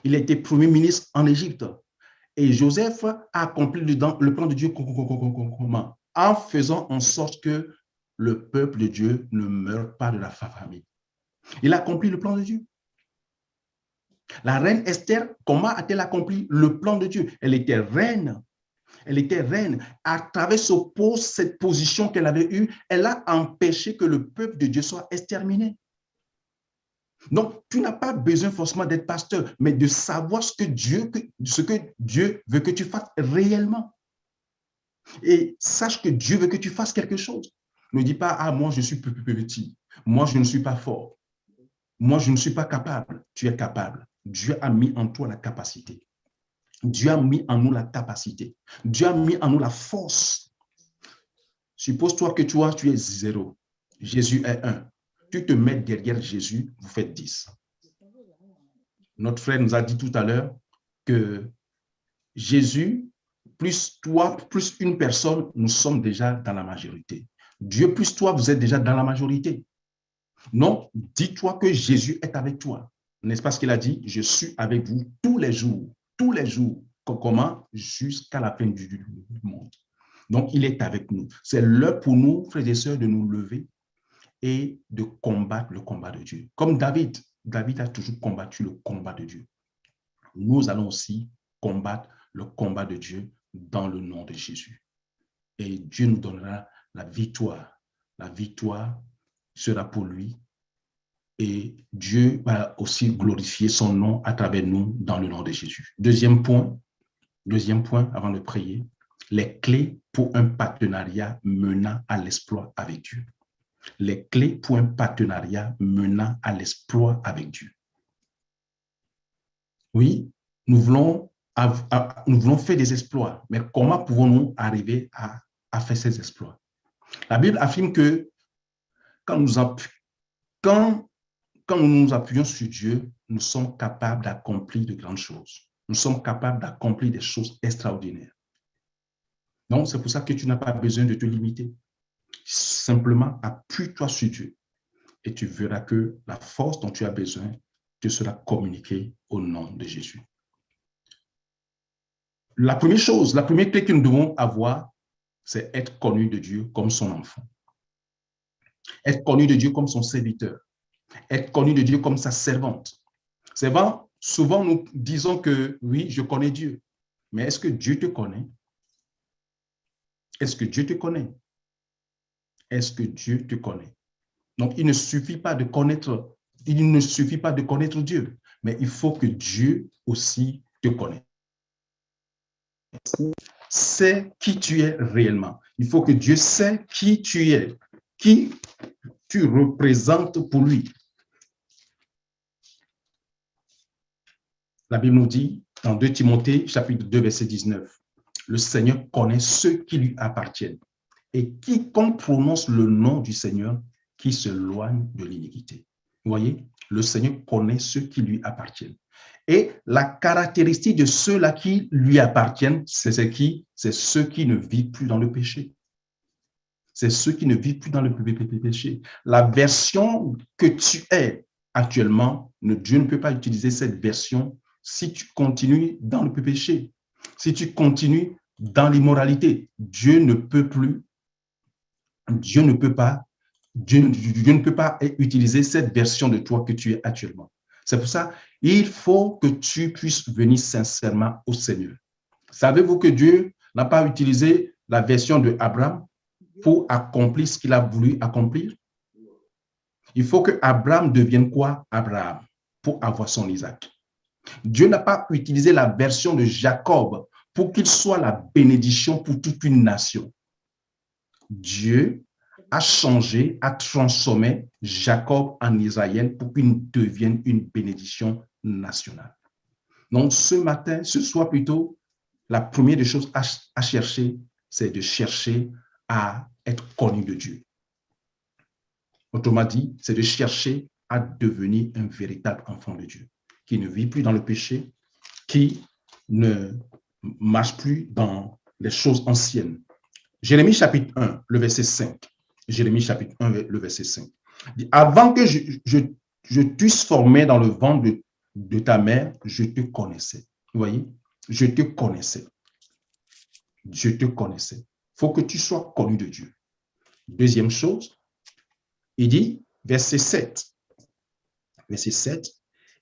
Il était premier ministre en Égypte. Et Joseph a accompli le plan de Dieu comment? En faisant en sorte que le peuple de Dieu ne meure pas de la famine. Il a accompli le plan de Dieu. La reine Esther, comment a-t-elle accompli le plan de Dieu? Elle était reine. Elle était reine. À travers cette position qu'elle avait eue, elle a empêché que le peuple de Dieu soit exterminé. Donc, tu n'as pas besoin forcément d'être pasteur, mais de savoir ce que Dieu veut que tu fasses réellement. Et sache que Dieu veut que tu fasses quelque chose. Ne dis pas, ah, moi, je suis petit. Moi, je ne suis pas fort. Moi, je ne suis pas capable. Tu es capable. Dieu a mis en toi la capacité. Dieu a mis en nous la capacité. Dieu a mis en nous la force. Suppose-toi que tu es 0. Jésus est 1. Tu te mets derrière Jésus, vous faites 10. Notre frère nous a dit tout à l'heure que Jésus, plus toi, plus une personne, nous sommes déjà dans la majorité. Dieu plus toi, vous êtes déjà dans la majorité. Non, dis-toi que Jésus est avec toi. N'est-ce pas ce qu'il a dit? Je suis avec vous tous les jours. Comment? Jusqu'à la fin du monde. Donc, il est avec nous. C'est l'heure pour nous, frères et sœurs, de nous lever et de combattre le combat de Dieu. Comme David. David a toujours combattu le combat de Dieu. Nous allons aussi combattre le combat de Dieu dans le nom de Jésus. Et Dieu nous donnera la victoire. La victoire sera pour lui. Et Dieu va aussi glorifier son nom à travers nous dans le nom de Jésus. Deuxième point avant de prier, les clés pour un partenariat menant à l'exploit avec Dieu. Les clés pour un partenariat menant à l'exploit avec Dieu. Oui, nous voulons faire des exploits, mais comment pouvons-nous arriver à faire ces exploits? La Bible affirme que quand nous nous appuyons sur Dieu, nous sommes capables d'accomplir de grandes choses. Nous sommes capables d'accomplir des choses extraordinaires. Donc, c'est pour ça que tu n'as pas besoin de te limiter. Simplement, appuie-toi sur Dieu et tu verras que la force dont tu as besoin te sera communiquée au nom de Jésus. La première clé que nous devons avoir, c'est être connu de Dieu comme son enfant. Être connu de Dieu comme son serviteur. Être connu de Dieu comme sa servante. C'est vrai, souvent nous disons que oui, je connais Dieu. Mais est-ce que Dieu te connaît? Est-ce que Dieu te connaît? Est-ce que Dieu te connaît? Donc, il ne suffit pas de connaître Dieu, mais il faut que Dieu aussi te connaisse. C'est qui tu es réellement. Il faut que Dieu sait qui tu es, qui tu représentes pour lui. La Bible nous dit dans 2 Timothée, chapitre 2, verset 19, le Seigneur connaît ceux qui lui appartiennent et quiconque prononce le nom du Seigneur qui s'éloigne de l'iniquité. Vous voyez, le Seigneur connaît ceux qui lui appartiennent. Et la caractéristique de ceux-là qui lui appartiennent, c'est qui? C'est ceux qui ne vivent plus dans le péché. C'est ceux qui ne vivent plus dans le péché. La version que tu es actuellement, Dieu ne peut pas utiliser cette version si tu continues dans le péché. Si tu continues dans l'immoralité, Dieu ne peut pas utiliser cette version de toi que tu es actuellement. C'est pour ça il faut que tu puisses venir sincèrement au Seigneur. Savez-vous que Dieu n'a pas utilisé la version de Abraham pour accomplir ce qu'il a voulu accomplir? Il faut que Abraham devienne quoi? Abraham, pour avoir son Isaac. Dieu n'a pas utilisé la version de Jacob pour qu'il soit la bénédiction pour toute une nation. Dieu a changé, a transformé Jacob en Israël pour qu'il devienne une bénédiction nationale. Donc, ce matin, ce soir plutôt, la première des choses à chercher, c'est de chercher à être connu de Dieu. Autrement dit, c'est de chercher à devenir un véritable enfant de Dieu, qui ne vit plus dans le péché, qui ne marche plus dans les choses anciennes. Jérémie chapitre 1, le verset 5. Jérémie chapitre 1, le verset 5. Avant que je t'eusse formé dans le ventre de ta mère, je te connaissais. Vous voyez? Je te connaissais. Je te connaissais. Il faut que tu sois connu de Dieu. Deuxième chose, il dit, verset 7. Verset 7.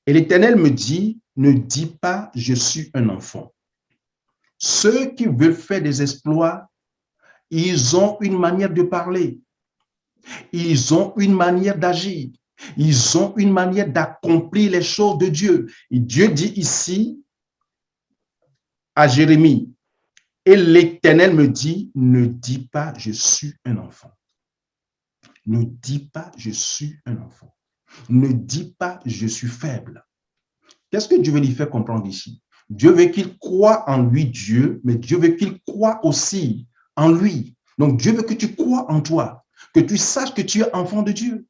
Et l'Éternel me dit, ne dis pas, je suis un enfant. Ceux qui veulent faire des exploits, ils ont une manière de parler. Ils ont une manière d'agir. Ils ont une manière d'accomplir les choses de Dieu. Et Dieu dit ici à Jérémie, et l'Éternel me dit, ne dis pas, je suis un enfant. Ne dis pas, je suis un enfant. Ne dis pas, je suis faible. Qu'est-ce que Dieu veut lui faire comprendre ici? Dieu veut qu'il croie en lui, Dieu, mais Dieu veut qu'il croie aussi en lui. Donc, Dieu veut que tu crois en toi, que tu saches que tu es enfant de Dieu,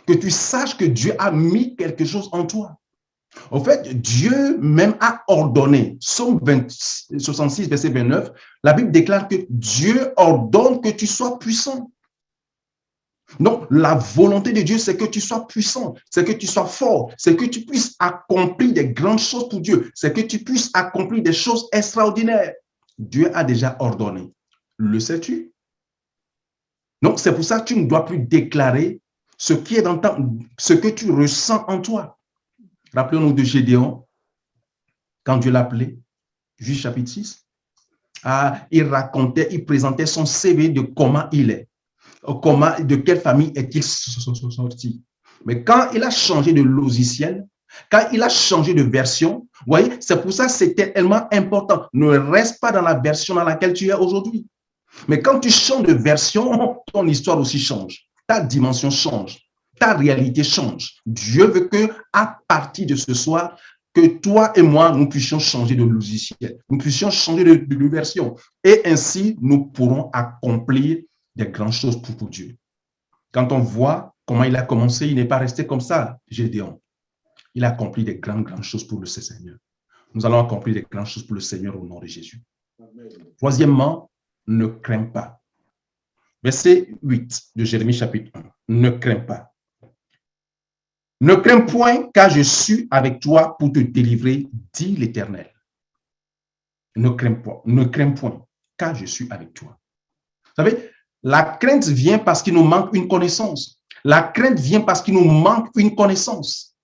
que tu saches que Dieu a mis quelque chose en toi. En fait, Dieu même a ordonné, Psaume 66, verset 29, la Bible déclare que Dieu ordonne que tu sois puissant. Donc, la volonté de Dieu, c'est que tu sois puissant, c'est que tu sois fort, c'est que tu puisses accomplir des grandes choses pour Dieu, c'est que tu puisses accomplir des choses extraordinaires. Dieu a déjà ordonné. Le sais-tu? Donc, c'est pour ça que tu ne dois plus déclarer ce qui est dans ce que tu ressens en toi. Rappelons-nous de Gédéon, quand Dieu l'appelait, Juge chapitre 6. Il racontait, il présentait son CV de comment il est. De quelle famille est-il sorti. Mais quand il a changé de logiciel, quand il a changé de version, vous voyez, c'est pour ça que c'était tellement important. Ne reste pas dans la version dans laquelle tu es aujourd'hui. Mais quand tu changes de version, ton histoire aussi change. Ta dimension change. Ta réalité change. Dieu veut que, à partir de ce soir, que toi et moi, nous puissions changer de logiciel. Nous puissions changer de version. Et ainsi, nous pourrons accomplir des grandes choses pour Dieu. Quand on voit comment il a commencé, il n'est pas resté comme ça, Gédéon. Il a accompli des grandes choses pour le Seigneur. Nous allons accomplir des grandes choses pour le Seigneur au nom de Jésus. Amen. Troisièmement, ne crains pas. Verset 8 de Jérémie chapitre 1. Ne crains pas. Ne crains point, car je suis avec toi pour te délivrer, dit l'Éternel. Ne crains point, car je suis avec toi. Vous savez, la crainte vient parce qu'il nous manque une connaissance. La crainte vient parce qu'il nous manque une connaissance.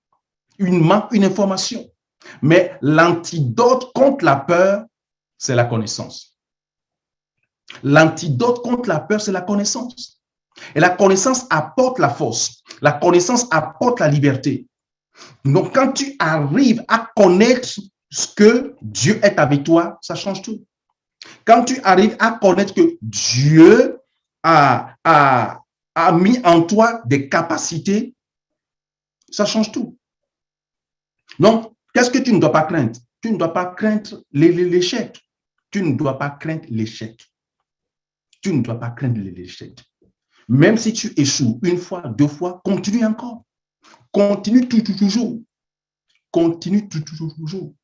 Il manque une information. Mais l'antidote contre la peur, c'est la connaissance. L'antidote contre la peur, c'est la connaissance. Et la connaissance apporte la force. La connaissance apporte la liberté. Donc, quand tu arrives à connaître ce que Dieu est avec toi, ça change tout. Quand tu arrives à connaître que Dieu a mis en toi des capacités, ça change tout. Donc, qu'est-ce que tu ne dois pas craindre? Tu ne dois pas craindre l'échec. Tu ne dois pas craindre l'échec. Tu ne dois pas craindre l'échec. Même si tu échoues une fois, deux fois, continue encore. Continue toujours. Continue toujours. Vous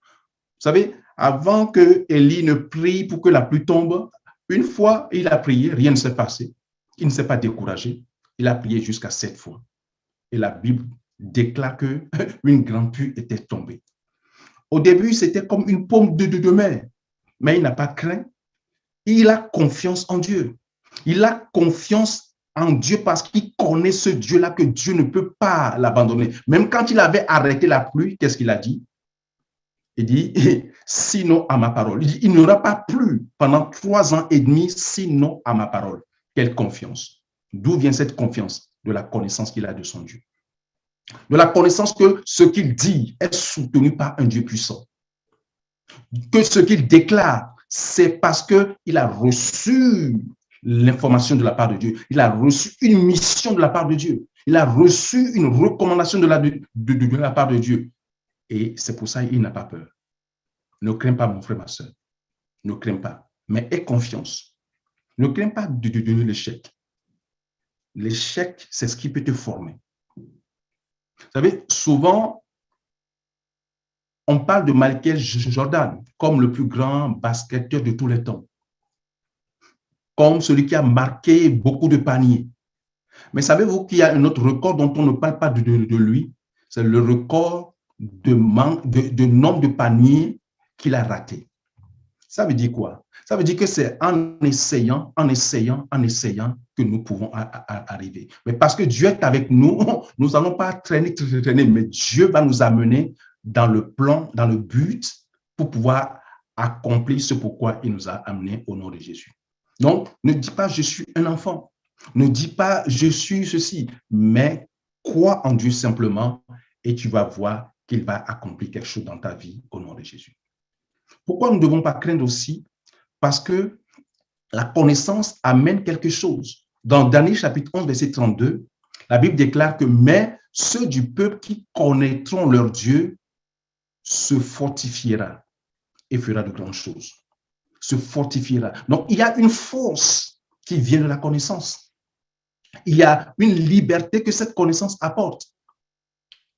savez, avant que Élie ne prie pour que la pluie tombe, une fois, il a prié, rien ne s'est passé. Il ne s'est pas découragé. Il a prié jusqu'à 7 fois. Et la Bible déclare qu'une grande pluie était tombée. Au début, c'était comme une paume de main, mais il n'a pas craint. Il a confiance en Dieu. Il a confiance en Dieu parce qu'il connaît ce Dieu-là que Dieu ne peut pas l'abandonner. Même quand il avait arrêté la pluie, qu'est-ce qu'il a dit? Il dit, sinon à ma parole. Il dit, il n'y aura pas plu pendant 3 ans et demi, sinon à ma parole. Quelle confiance. D'où vient cette confiance? De la connaissance qu'il a de son Dieu. De la connaissance que ce qu'il dit est soutenu par un Dieu puissant. Que ce qu'il déclare, c'est parce qu'il a reçu l'information de la part de Dieu. Il a reçu une mission de la part de Dieu. Il a reçu une recommandation de la part de Dieu. Et c'est pour ça qu'il n'a pas peur. Ne crains pas, mon frère, ma soeur. Ne crains pas, mais aie confiance. Ne crains pas de donner l'échec. L'échec, c'est ce qui peut te former. Vous savez, souvent, on parle de Michael Jordan comme le plus grand basketteur de tous les temps, comme celui qui a marqué beaucoup de paniers. Mais savez-vous qu'il y a un autre record dont on ne parle pas de lui? C'est le record de nombre de paniers qu'il a raté. Ça veut dire quoi? Ça veut dire que c'est en essayant que nous pouvons arriver. Mais parce que Dieu est avec nous, nous n'allons pas traîner, mais Dieu va nous amener dans le plan, dans le but pour pouvoir accomplir ce pourquoi il nous a amenés au nom de Jésus. Donc, ne dis pas je suis un enfant. Ne dis pas je suis ceci, mais crois en Dieu simplement et tu vas voir qu'il va accomplir quelque chose dans ta vie au nom de Jésus. Pourquoi nous ne devons pas craindre aussi? Parce que la connaissance amène quelque chose. Dans Daniel chapitre 11, verset 32, la Bible déclare que « Mais ceux du peuple qui connaîtront leur Dieu se fortifiera et fera de grandes choses. » Se fortifiera. Donc, il y a une force qui vient de la connaissance. Il y a une liberté que cette connaissance apporte.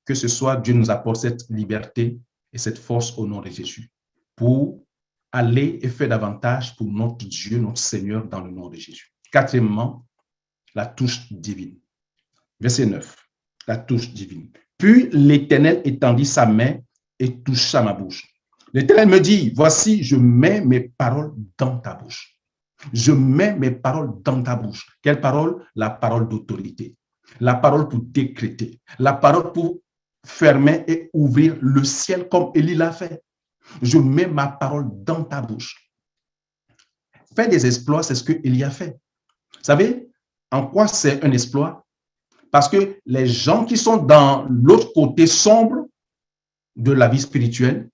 Que ce soit Dieu nous apporte cette liberté et cette force au nom de Jésus pour aller et faire davantage pour notre Dieu, notre Seigneur, dans le nom de Jésus. Quatrièmement, la touche divine. Verset 9, la touche divine. Puis l'Éternel étendit sa main et toucha ma bouche. L'Éternel me dit, voici, je mets mes paroles dans ta bouche. Je mets mes paroles dans ta bouche. Quelle parole? La parole d'autorité. La parole pour décréter. La parole pour fermer et ouvrir le ciel comme Élie l'a fait. Je mets ma parole dans ta bouche. Faire des exploits, c'est ce que Élie a fait. Vous savez, en quoi c'est un exploit? Parce que les gens qui sont dans l'autre côté sombre de la vie spirituelle,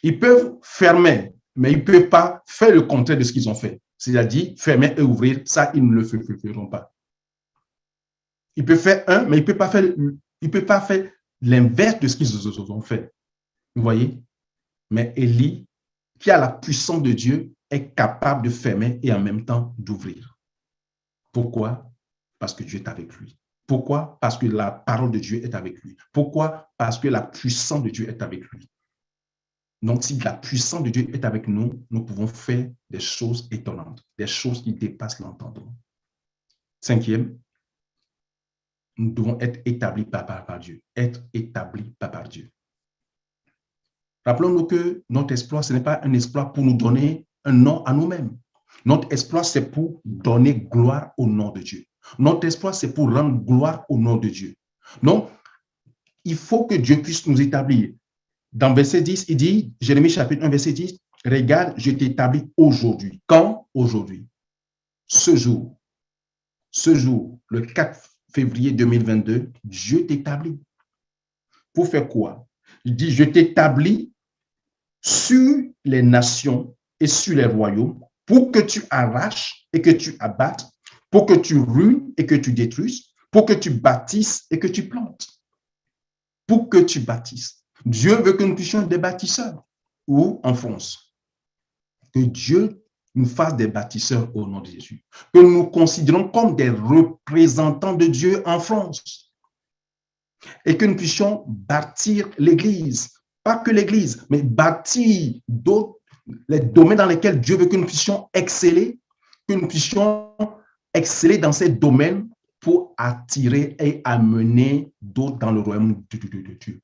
ils peuvent fermer, mais ils ne peuvent pas faire le contraire de ce qu'ils ont fait. C'est-à-dire fermer et ouvrir, ça, ils ne le feront pas. Ils peuvent faire un, mais ils ne peuvent pas faire l'inverse de ce qu'ils ont fait. Vous voyez? Mais Élie, qui a la puissance de Dieu, est capable de fermer et en même temps d'ouvrir. Pourquoi? Parce que Dieu est avec lui. Pourquoi? Parce que la parole de Dieu est avec lui. Pourquoi? Parce que la puissance de Dieu est avec lui. Donc, si la puissance de Dieu est avec nous, nous pouvons faire des choses étonnantes, des choses qui dépassent l'entendement. Cinquième, nous devons être établis par Dieu. Être établis par Dieu. Rappelons-nous que notre exploit, ce n'est pas un exploit pour nous donner un nom à nous-mêmes. Notre exploit, c'est pour donner gloire au nom de Dieu. Notre exploit, c'est pour rendre gloire au nom de Dieu. Donc, il faut que Dieu puisse nous établir. Dans verset 10, il dit, Jérémie chapitre 1, verset 10, « Regarde, je t'établis aujourd'hui. » Quand? Aujourd'hui. Ce jour, le 4 février 2022, Dieu t'établit. Pour faire quoi? Il dit, « Je t'établis sur les nations et sur les royaumes pour que tu arraches et que tu abattes, pour que tu ruines et que tu détruises, pour que tu bâtisses et que tu plantes. » Pour que tu bâtisses. Dieu veut que nous puissions être des bâtisseurs. Ou en France. Que Dieu nous fasse des bâtisseurs au nom de Jésus. Que nous nous considérons comme des représentants de Dieu en France. Et que nous puissions bâtir l'Église. Pas que l'Église, mais bâtir d'autres, les domaines dans lesquels Dieu veut que nous puissions exceller, que nous puissions exceller dans ces domaines pour attirer et amener d'autres dans le royaume de Dieu.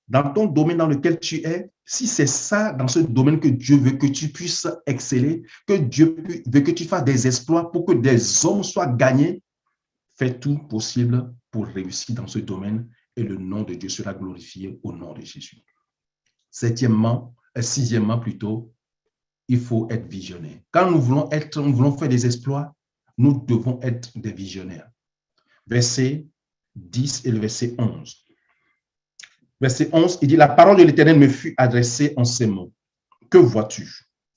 Dans ton domaine dans lequel tu es, si c'est ça, dans ce domaine que Dieu veut que tu puisses exceller, que Dieu veut que tu fasses des exploits pour que des hommes soient gagnés, fais tout possible pour réussir dans ce domaine et le nom de Dieu sera glorifié au nom de Jésus. Sixièmement plutôt, il faut être visionnaire. Quand nous voulons faire des exploits, nous devons être des visionnaires. Verset 10 et le verset 11. Verset 11, il dit, « La parole de l'Éternel me fut adressée en ces mots. Que vois-tu,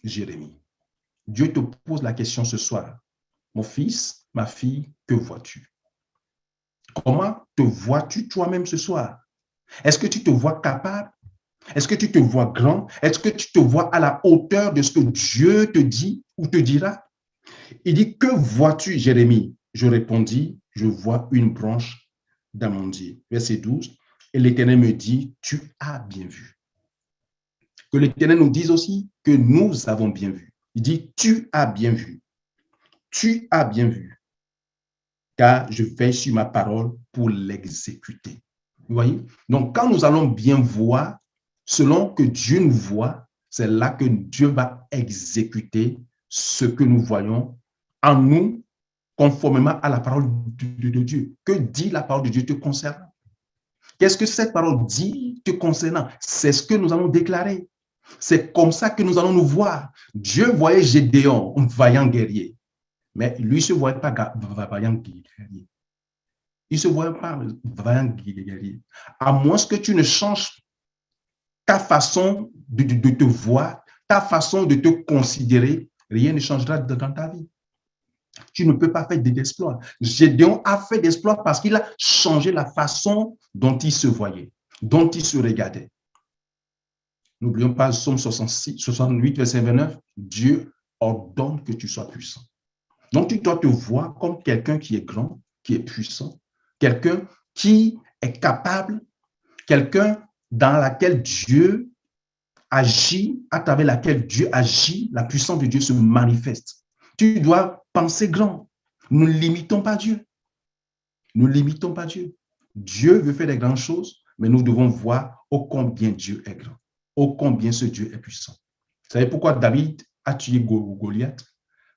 Jérémie? » Dieu te pose la question ce soir. Mon fils, ma fille, que vois-tu? Comment te vois-tu toi-même ce soir? Est-ce que tu te vois capable? Est-ce que tu te vois grand? Est-ce que tu te vois à la hauteur de ce que Dieu te dit ou te dira? Il dit, que vois-tu, Jérémie? Je répondis, je vois une branche d'amandier. Verset 12. Et l'Éternel me dit, tu as bien vu. Que l'Éternel nous dise aussi que nous avons bien vu. Il dit, tu as bien vu. Tu as bien vu. Car je veille sur ma parole pour l'exécuter. Vous voyez? Donc, quand nous allons bien voir, selon que Dieu nous voit, c'est là que Dieu va exécuter ce que nous voyons en nous, conformément à la parole de Dieu. Que dit la parole de Dieu te concernant? Qu'est-ce que cette parole dit te concernant? C'est ce que nous allons déclarer. C'est comme ça que nous allons nous voir. Dieu voyait Gédéon, un vaillant guerrier, mais lui ne se voyait pas vaillant guerrier. Il ne se voyait pas vaillant guerrier. À moins que tu ne changes ta façon de te voir, ta façon de te considérer, rien ne changera dans ta vie. Tu ne peux pas faire des exploits. Gédéon a fait des exploits parce qu'il a changé la façon dont il se voyait, dont il se regardait. N'oublions pas, Psaume 68, verset 29, Dieu ordonne que tu sois puissant. Donc, tu dois te voir comme quelqu'un qui est grand, qui est puissant, quelqu'un qui est capable, quelqu'un dans laquelle Dieu agit, à travers laquelle Dieu agit, la puissance de Dieu se manifeste. Tu dois penser grand. Nous ne limitons pas Dieu. Nous ne limitons pas Dieu. Dieu veut faire des grandes choses, mais nous devons voir ô combien Dieu est grand, ô combien ce Dieu est puissant. Vous savez pourquoi David a tué Goliath?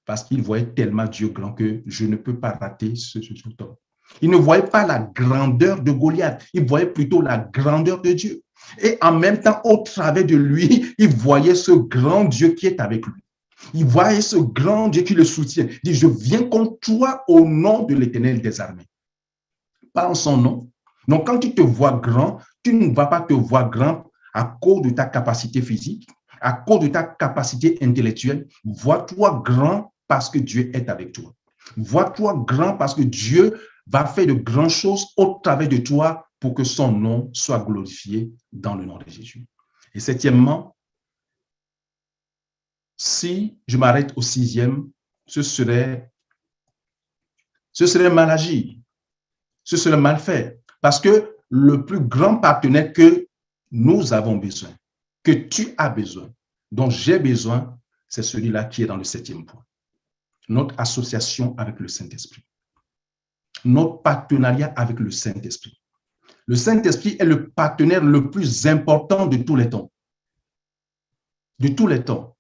Parce qu'il voyait tellement Dieu grand que je ne peux pas rater ce homme. Il ne voyait pas la grandeur de Goliath, il voyait plutôt la grandeur de Dieu. Et en même temps, au travers de lui, il voyait ce grand Dieu qui est avec lui. Il voyait ce grand Dieu qui le soutient. Il dit, je viens contre toi au nom de l'Éternel des armées. Pas en son nom. Donc, quand tu te vois grand, tu ne vas pas te voir grand à cause de ta capacité physique, à cause de ta capacité intellectuelle. Vois-toi grand parce que Dieu est avec toi. Vois-toi grand parce que Dieu va faire de grandes choses au travers de toi pour que son nom soit glorifié dans le nom de Jésus. Et septièmement, si je m'arrête au sixième, ce serait mal agir, ce serait mal fait. Parce que le plus grand partenaire que nous avons besoin, que tu as besoin, dont j'ai besoin, c'est celui-là qui est dans le septième point. Notre association avec le Saint-Esprit. Notre partenariat avec le Saint-Esprit. Le Saint-Esprit est le partenaire le plus important de tous les temps. De tous les temps.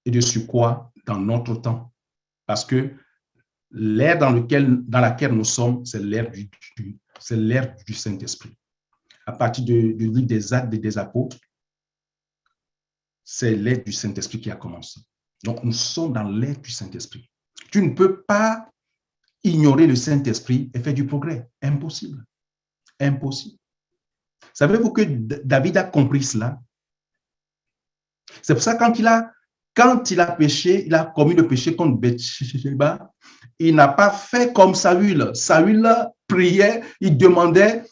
Et de surcroît, dans notre temps. Parce que l'ère dans laquelle nous sommes, c'est l'ère du Saint-Esprit. À partir du livre des Actes des Apôtres, c'est l'ère du Saint-Esprit qui a commencé. Donc, nous sommes dans l'ère du Saint-Esprit. Tu ne peux pas ignorer le Saint-Esprit et faire du progrès. Impossible. Impossible. Savez-vous que David a compris cela? C'est pour ça quand il a péché, il a commis le péché contre Bathsheba, il n'a pas fait comme Saül. Saül priait, il demandait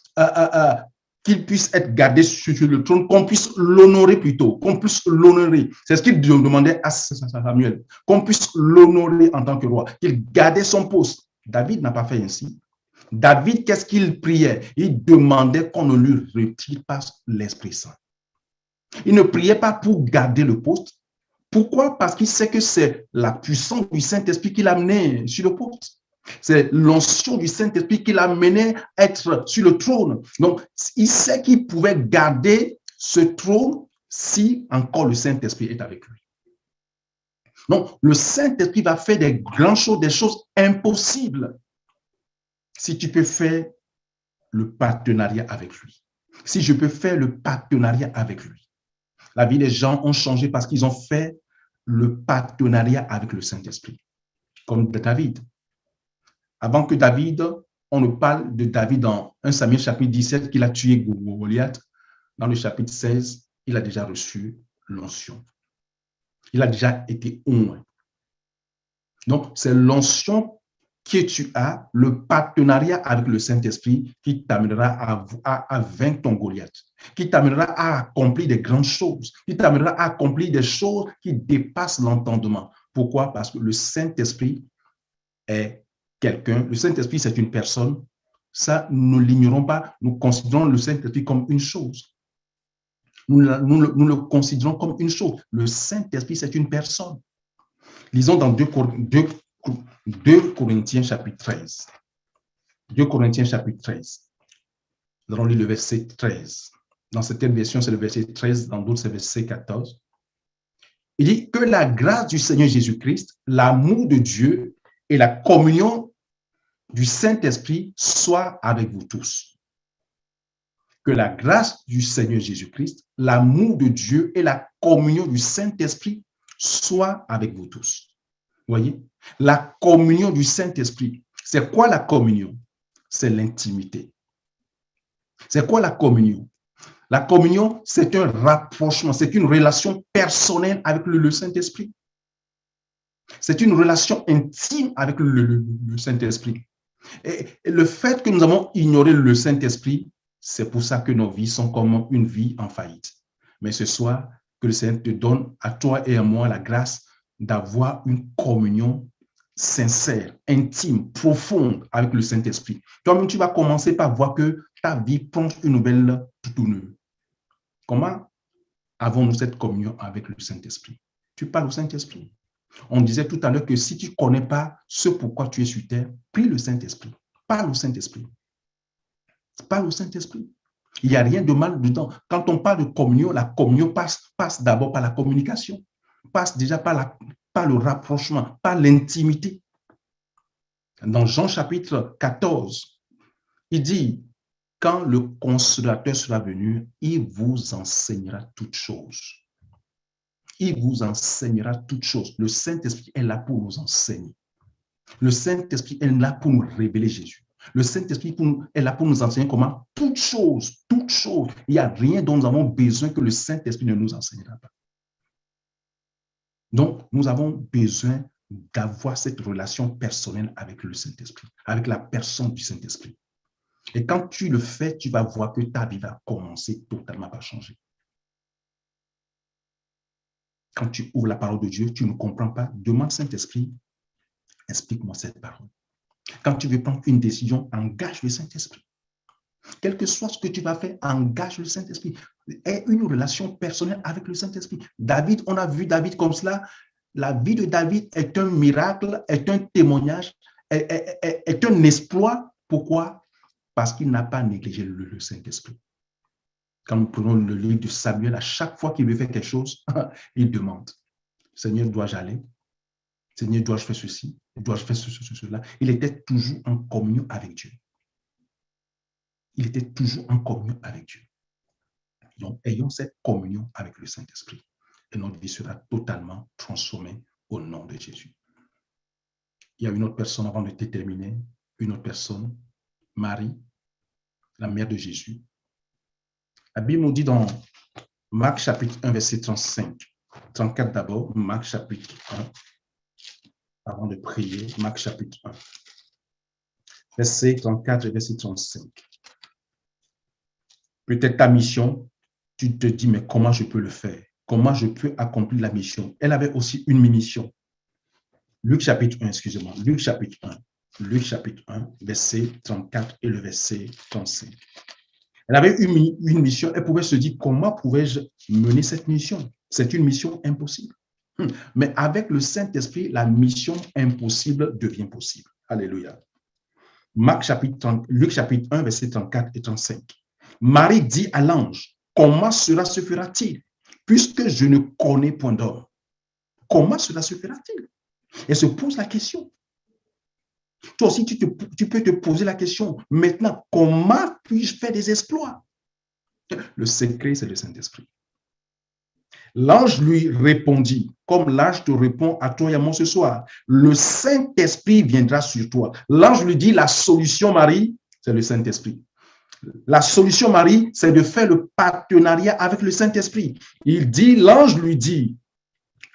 qu'il puisse être gardé sur le trône, qu'on puisse l'honorer plutôt, qu'on puisse l'honorer. C'est ce qu'il demandait à Samuel, qu'on puisse l'honorer en tant que roi, qu'il gardait son poste. David n'a pas fait ainsi. David, qu'est-ce qu'il priait? Il demandait qu'on ne lui retire pas l'Esprit Saint. Il ne priait pas pour garder le poste. Pourquoi? Parce qu'il sait que c'est la puissance du Saint-Esprit qui l'a amené sur le poste. C'est l'onction du Saint-Esprit qui l'a amené à être sur le trône. Donc, il sait qu'il pouvait garder ce trône si encore le Saint-Esprit est avec lui. Donc, le Saint-Esprit va faire des grandes choses, des choses impossibles si tu peux faire le partenariat avec lui. Si je peux faire le partenariat avec lui. La vie des gens ont changé parce qu'ils ont fait le partenariat avec le Saint-Esprit, comme David. Avant que David, on nous parle de David dans 1 Samuel chapitre 17, qu'il a tué Goliath. Dans le chapitre 16, il a déjà reçu l'onction. Il a déjà été oint. Donc, c'est l'onction que tu as, le partenariat avec le Saint-Esprit qui t'amènera à vaincre ton Goliath, qui t'amènera à accomplir des grandes choses, qui t'amènera à accomplir des choses qui dépassent l'entendement. Pourquoi? Parce que le Saint-Esprit est quelqu'un, le Saint-Esprit c'est une personne, ça nous ne l'ignorons pas, nous considérons le Saint-Esprit comme une chose. Nous le considérons comme une chose. Le Saint-Esprit c'est une personne. Lisons dans 2 Corinthiens chapitre 13. 2 Corinthiens chapitre 13. Nous allons lire le verset 13. Dans certaines versions, c'est le verset 13, dans d'autres, c'est le verset 14. Il dit que la grâce du Seigneur Jésus-Christ, l'amour de Dieu et la communion du Saint-Esprit soient avec vous tous. Que la grâce du Seigneur Jésus-Christ, l'amour de Dieu et la communion du Saint-Esprit soient avec vous tous. Vous voyez? La communion du Saint-Esprit. C'est quoi la communion? C'est l'intimité. C'est quoi la communion? La communion, c'est un rapprochement, c'est une relation personnelle avec le Saint-Esprit. C'est une relation intime avec le Saint-Esprit. Et le fait que nous avons ignoré le Saint-Esprit, c'est pour ça que nos vies sont comme une vie en faillite. Mais ce soir, que le Seigneur te donne à toi et à moi la grâce d'avoir une communion sincère, intime, profonde avec le Saint-Esprit. Toi-même, tu vas commencer par voir que ta vie prend une nouvelle tournure. Comment avons-nous cette communion avec le Saint-Esprit? Tu parles au Saint-Esprit. On disait tout à l'heure que si tu ne connais pas ce pourquoi tu es sur terre, prie le Saint-Esprit. Parle au Saint-Esprit. Parle au Saint-Esprit. Il n'y a rien de mal dedans. Quand on parle de communion, la communion passe d'abord par la communication, passe déjà par le rapprochement, par l'intimité. Dans Jean chapitre 14, il dit, quand le consolateur sera venu, il vous enseignera toutes choses. Il vous enseignera toutes choses. Le Saint-Esprit est là pour nous enseigner. Le Saint-Esprit est là pour nous révéler Jésus. Le Saint-Esprit est là pour nous enseigner comment toutes choses. Il n'y a rien dont nous avons besoin que le Saint-Esprit ne nous enseignera pas. Donc, nous avons besoin d'avoir cette relation personnelle avec le Saint-Esprit, avec la personne du Saint-Esprit. Et quand tu le fais, tu vas voir que ta vie va commencer totalement à changer. Quand tu ouvres la parole de Dieu, tu ne comprends pas, demande Saint-Esprit, explique-moi cette parole. Quand tu veux prendre une décision, engage le Saint-Esprit. Quel que soit ce que tu vas faire, engage le Saint-Esprit. Aie une relation personnelle avec le Saint-Esprit. David, on a vu David comme cela. La vie de David est un miracle, est un témoignage, est un exploit. Pourquoi? Parce qu'il n'a pas négligé le Saint-Esprit. Quand nous prenons le livre de Samuel, à chaque fois qu'il veut faire quelque chose, il demande, Seigneur, dois-je aller? Seigneur, dois-je faire ceci? Dois-je faire cela? Il était toujours en communion avec Dieu. Il était toujours en communion avec Dieu. Donc, ayons cette communion avec le Saint-Esprit et notre vie sera totalement transformée au nom de Jésus. Il y a une autre personne avant de terminer, une autre personne, Marie, la mère de Jésus. La Bible nous dit dans Marc chapitre 1, verset 35, 34 d'abord, Marc chapitre 1, avant de prier, Marc chapitre 1, verset 34 et verset 35. Peut-être ta mission, tu te dis, mais comment je peux le faire? Comment je peux accomplir la mission? Elle avait aussi une mission. Luc chapitre 1, excusez-moi, Luc chapitre 1, verset 34 et le verset 35. Elle avait une mission, elle pouvait se dire, comment pouvais-je mener cette mission? C'est une mission impossible. Mais avec le Saint-Esprit, la mission impossible devient possible. Alléluia. Luc chapitre 1, verset 34 et 35. Marie dit à l'ange, comment cela se fera-t-il, puisque je ne connais point d'homme? Comment cela se fera-t-il? Elle se pose la question. Toi aussi, tu peux te poser la question. Maintenant, comment puis-je faire des exploits? Le secret, c'est le Saint-Esprit. L'ange lui répondit, comme l'ange te répond à toi et à moi ce soir, le Saint-Esprit viendra sur toi. L'ange lui dit, la solution, Marie, c'est le Saint-Esprit. La solution, Marie, c'est de faire le partenariat avec le Saint-Esprit. L'ange lui dit,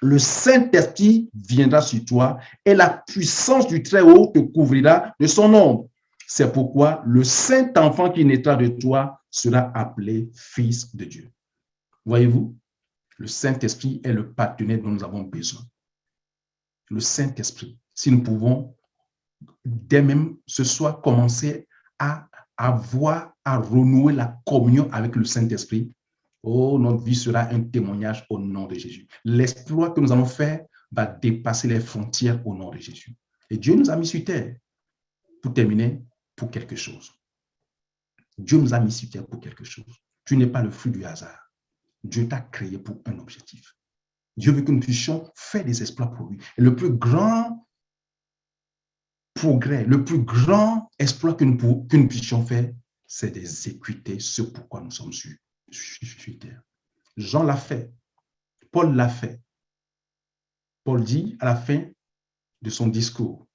le Saint-Esprit viendra sur toi et la puissance du Très-Haut te couvrira de son ombre. C'est pourquoi le Saint-Enfant qui naîtra de toi sera appelé Fils de Dieu. Voyez-vous, le Saint-Esprit est le partenaire dont nous avons besoin. Le Saint-Esprit, si nous pouvons dès même ce soir commencer à renouer la communion avec le Saint-Esprit, oh, notre vie sera un témoignage au nom de Jésus. L'exploit que nous allons faire va dépasser les frontières au nom de Jésus. Et Dieu nous a mis sur terre, pour terminer, pour quelque chose. Dieu nous a mis sur terre pour quelque chose. Tu n'es pas le fruit du hasard. Dieu t'a créé pour un objectif. Dieu veut que nous puissions faire des exploits pour lui. Et le plus grand progrès, le plus grand exploit que nous puissions faire, c'est d'exécuter ce pourquoi nous sommes sur terre. Jean l'a fait. Paul l'a fait. Paul dit à la fin de son discours,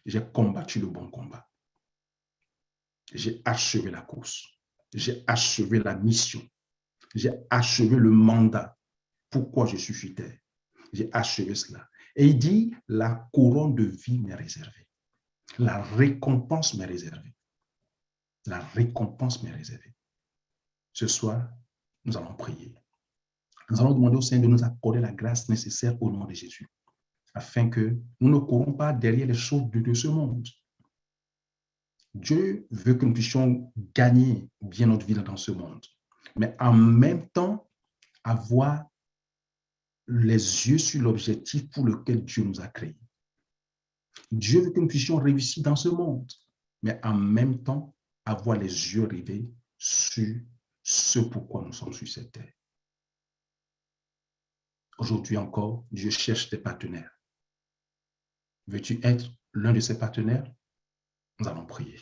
j'ai combattu le bon combat. J'ai achevé la course. J'ai achevé la mission. J'ai achevé le mandat. Pourquoi je suis sur terre? J'ai achevé cela. Et il dit, la couronne de vie m'est réservée. La récompense m'est réservée. La récompense m'est réservée. Ce soir, nous allons prier. Nous allons demander au Seigneur de nous accorder la grâce nécessaire au nom de Jésus, afin que nous ne courons pas derrière les choses de ce monde. Dieu veut que nous puissions gagner bien notre vie dans ce monde, mais en même temps, avoir les yeux sur l'objectif pour lequel Dieu nous a créés. Dieu veut que nous puissions réussir dans ce monde, mais en même temps, avoir les yeux rivés sur ce pourquoi nous sommes sur cette terre. Aujourd'hui encore, Dieu cherche des partenaires. Veux-tu être l'un de ces partenaires? Nous allons prier.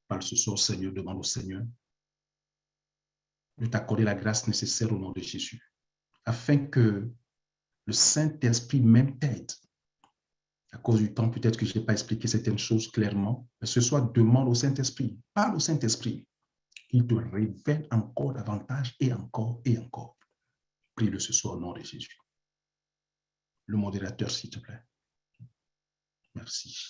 Parle ce soir, Seigneur, demande au Seigneur de t'accorder la grâce nécessaire au nom de Jésus, afin que le Saint-Esprit même t'aide. À cause du temps, peut-être que je n'ai pas expliqué certaines choses clairement, mais ce soir, demande au Saint-Esprit, parle au Saint-Esprit, qu'il te révèle encore davantage et encore et encore. Prie-le ce soir au nom de Jésus. Le modérateur, s'il te plaît. Merci.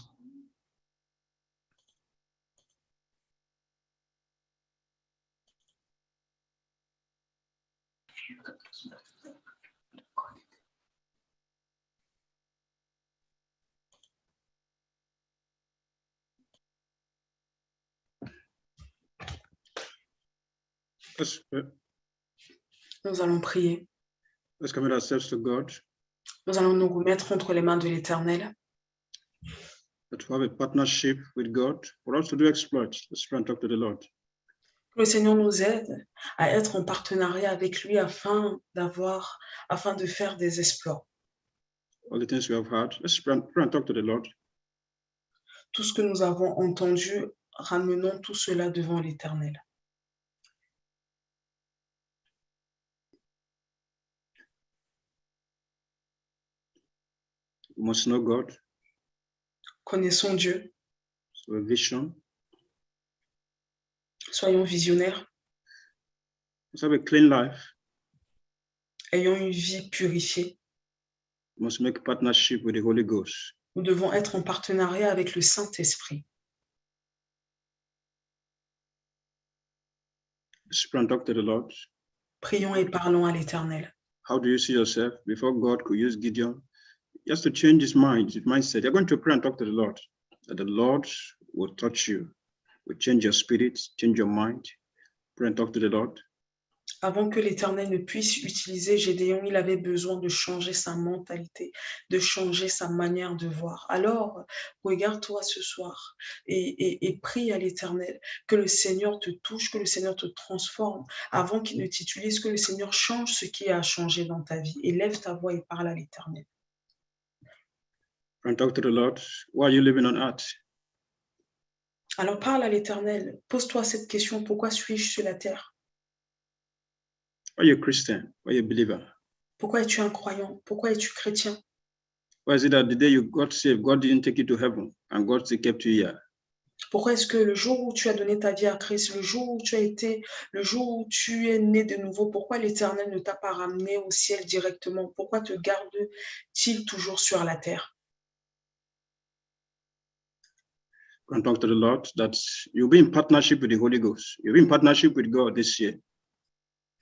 Nous allons prier. Let's commit ourselves to God. Nous allons nous remettre entre les mains de l'Éternel. To have a partnership with God, for us to do exploits. Let's pray and talk to the Lord. Que le Seigneur nous aide à être en partenariat avec lui afin de faire des exploits. All the things we have heard, let's pray and talk to the Lord. Tout ce que nous avons entendu, ramenons tout cela devant l'Éternel. We must know God. Connaissons Dieu. So a vision. Soyons visionnaires. Let's have a clean life. Ayons une vie purifiée. We must make partnership with the Holy Ghost. Nous devons être en partenariat avec le Saint-Esprit. Let's pray and talk to the Lord. Prions et parlons à l'Éternel. How do you see yourself before God could use Gideon? He has to change his mind, his mindset. You're going to pray and talk to the Lord. That the Lord will touch you, will change your spirit, change your mind. Pray and talk to the Lord. Avant que l'Éternel ne puisse utiliser Gédéon, il avait besoin de changer sa mentalité, de changer sa manière de voir. Alors, regarde-toi ce soir et prie à l'Éternel que le Seigneur te touche, que le Seigneur te transforme. Avant qu'il ne t'utilise, que le Seigneur change ce qui a changé dans ta vie. Et lève ta voix et parle à l'Éternel. And talk to the Lord. Why are you living on earth? Alors parle à l'Éternel. Pose-toi cette question. Pourquoi suis-je sur la terre? Why are you a Christian? Why are you a believer? Pourquoi es-tu un croyant? Pourquoi es-tu chrétien? Why is it that the day you got saved, God didn't take you to heaven and God still kept you here? Pourquoi est-ce que le jour où tu as donné ta vie à Christ, le jour où tu es né de nouveau, pourquoi l'Éternel ne t'a pas ramené au ciel directement? Pourquoi te garde-t-il toujours sur la terre? Go and talk to the Lord that you'll be in partnership with the Holy Ghost. You'll be in partnership with God this year.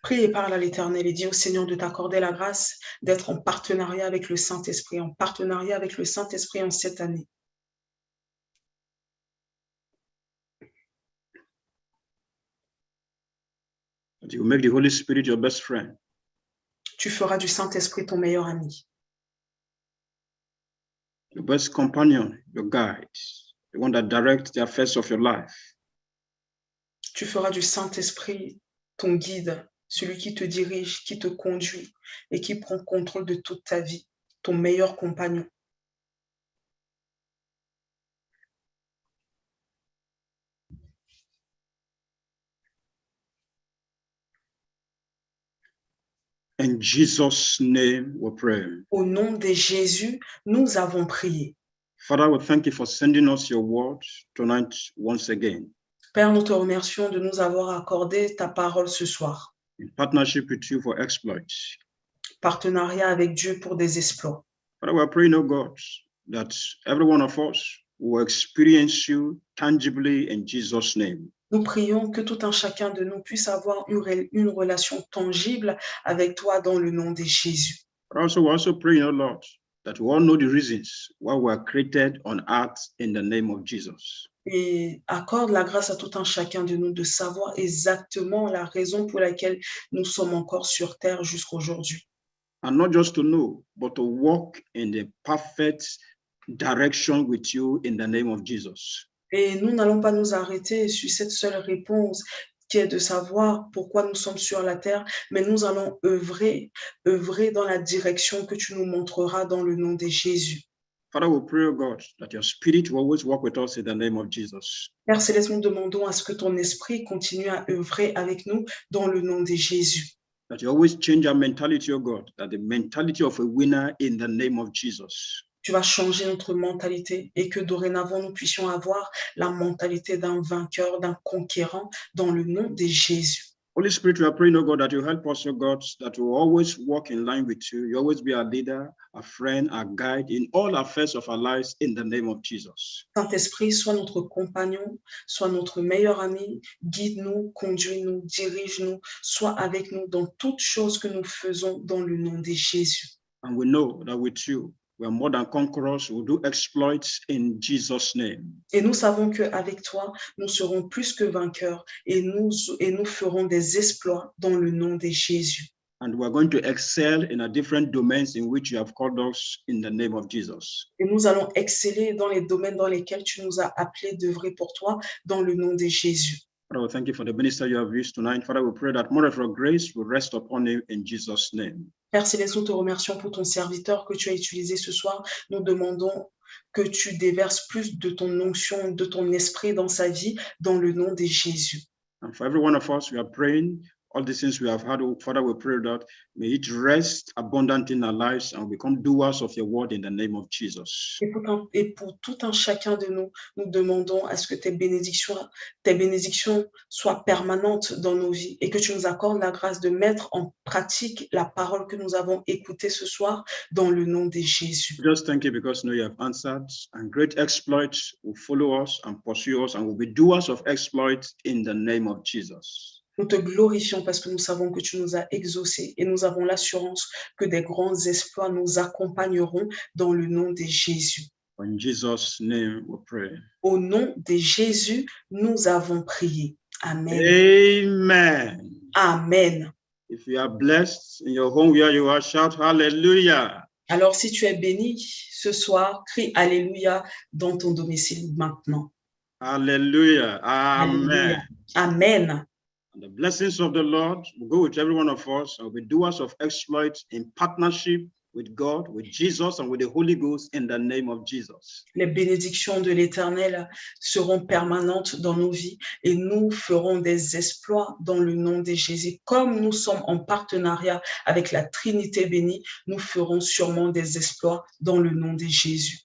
Prie et parle à l'Éternel et dis au Seigneur de t'accorder la grâce d'être en partenariat avec le Saint-Esprit, en partenariat avec le Saint-Esprit en cette année. That you make the Holy Spirit your best friend. Tu feras du Saint-Esprit ton meilleur ami, Your best companion, your guide, the one that directs the affairs of your life. tu feras du Saint-Esprit ton guide, celui qui te dirige, qui te conduit et qui prend contrôle de toute ta vie, ton meilleur compagnon. In Jesus' name we pray. Au nom de Jésus, nous avons prié. Father, we thank you for sending us your word tonight once again. Père, nous te remercions de nous avoir accordé ta parole ce soir. In partnership with you for exploits. Partenariat avec Dieu pour des exploits. Father, we are praying, oh God, that every one of us will experience you tangibly in Jesus' name. Nous prions que tout un chacun de nous puisse avoir une relation tangible avec toi dans le nom de Jésus. But also, we're also praying, oh Lord, that we all know the reasons why we are created on earth in the name of Jesus. Et accorde la grâce à tout un chacun de nous de savoir exactement la raison pour laquelle nous sommes encore sur terre jusqu'aujourd'hui. And not just to know, but to walk in the perfect direction with you in the name of Jesus. Et nous n'allons pas nous arrêter sur cette seule réponse qui est de savoir pourquoi nous sommes sur la terre, mais nous allons œuvrer dans la direction que tu nous montreras dans le nom de Jésus. Father, we pray, oh God, that your spirit will always walk with us in the name of Jesus. Père Céleste, nous demandons à ce que ton esprit continue à œuvrer avec nous dans le nom de Jésus. That you always change our mentality, oh God, that the mentality of a winner in the name of Jesus. Tu vas changer notre mentalité et que dorénavant nous puissions avoir la mentalité d'un vainqueur, d'un conquérant dans le nom de Jésus. Holy Spirit, we are praying, oh God, that you help us, oh God, that we will always walk in line with you. You always be our leader, our friend, our guide in all affairs of our lives in the name of Jesus. Saint-Esprit, sois notre compagnon, sois notre meilleur ami, guide-nous, conduis-nous, dirige-nous, sois avec nous dans toutes choses que nous faisons dans le nom de Jésus. And we know that with you, we are more than conquerors. We'll do exploits in Jesus' name. Et nous savons qu'avec toi, nous serons plus que vainqueurs et nous ferons des exploits dans le nom de Jésus. And we're going to excel in a different domains in which you have called us in the name of Jesus. Et nous allons exceller dans les domaines dans lesquels tu nous as appelés d'œuvrer pour toi dans le nom de Jésus. Father, we thank you for the minister you have used tonight. Father, we pray that more of your grace will rest upon him in Jesus' name. Père Céleste, nous te remercions pour ton serviteur que tu as utilisé ce soir. Nous demandons que tu déverses plus de ton onction, de ton esprit dans sa vie, dans le nom de Jésus. And for every one of us, we are praying all the things we have had. Father, we pray that may it rest abundant in our lives and become doers of your word in the name of Jesus. Et pour tout un chacun de nous, nous demandons à ce que tes bénédictions soient permanentes dans nos vies et que tu nous accordes la grâce de mettre en pratique la parole que nous avons écoutée ce soir dans le nom de Jésus. Just thank you because you have answered, and great exploits will follow us and pursue us and will be doers of exploits in the name of Jesus. Nous te glorifions parce que nous savons que tu nous as exaucés et nous avons l'assurance que des grands exploits nous accompagneront dans le nom de Jésus. In Jesus' name we pray. Au nom de Jésus, nous avons prié. Amen. Amen. Amen. If you are blessed in your home where you are, shout hallelujah. Alors, si tu es béni ce soir, crie Alléluia dans ton domicile maintenant. Hallelujah. Amen. Alléluia. Amen. And the blessings of the Lord will go with every one of us and be doers of exploits in partnership with God, with Jesus, and with the Holy Ghost in the name of Jesus. Les bénédictions de l'Éternel seront permanentes dans nos vies et nous ferons des exploits dans le nom de Jésus. Comme nous sommes en partenariat avec la Trinité bénie, nous ferons sûrement des exploits dans le nom de Jésus.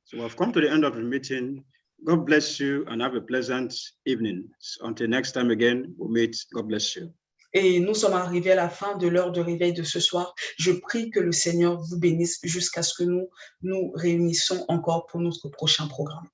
So we have come to the end of the meeting. God bless you and have a pleasant evening. Until next time again, we'll meet. God bless you. Et nous sommes arrivés à la fin de l'heure de réveil de ce soir. Je prie que le Seigneur vous bénisse jusqu'à ce que nous nous réunissons encore pour notre prochain programme.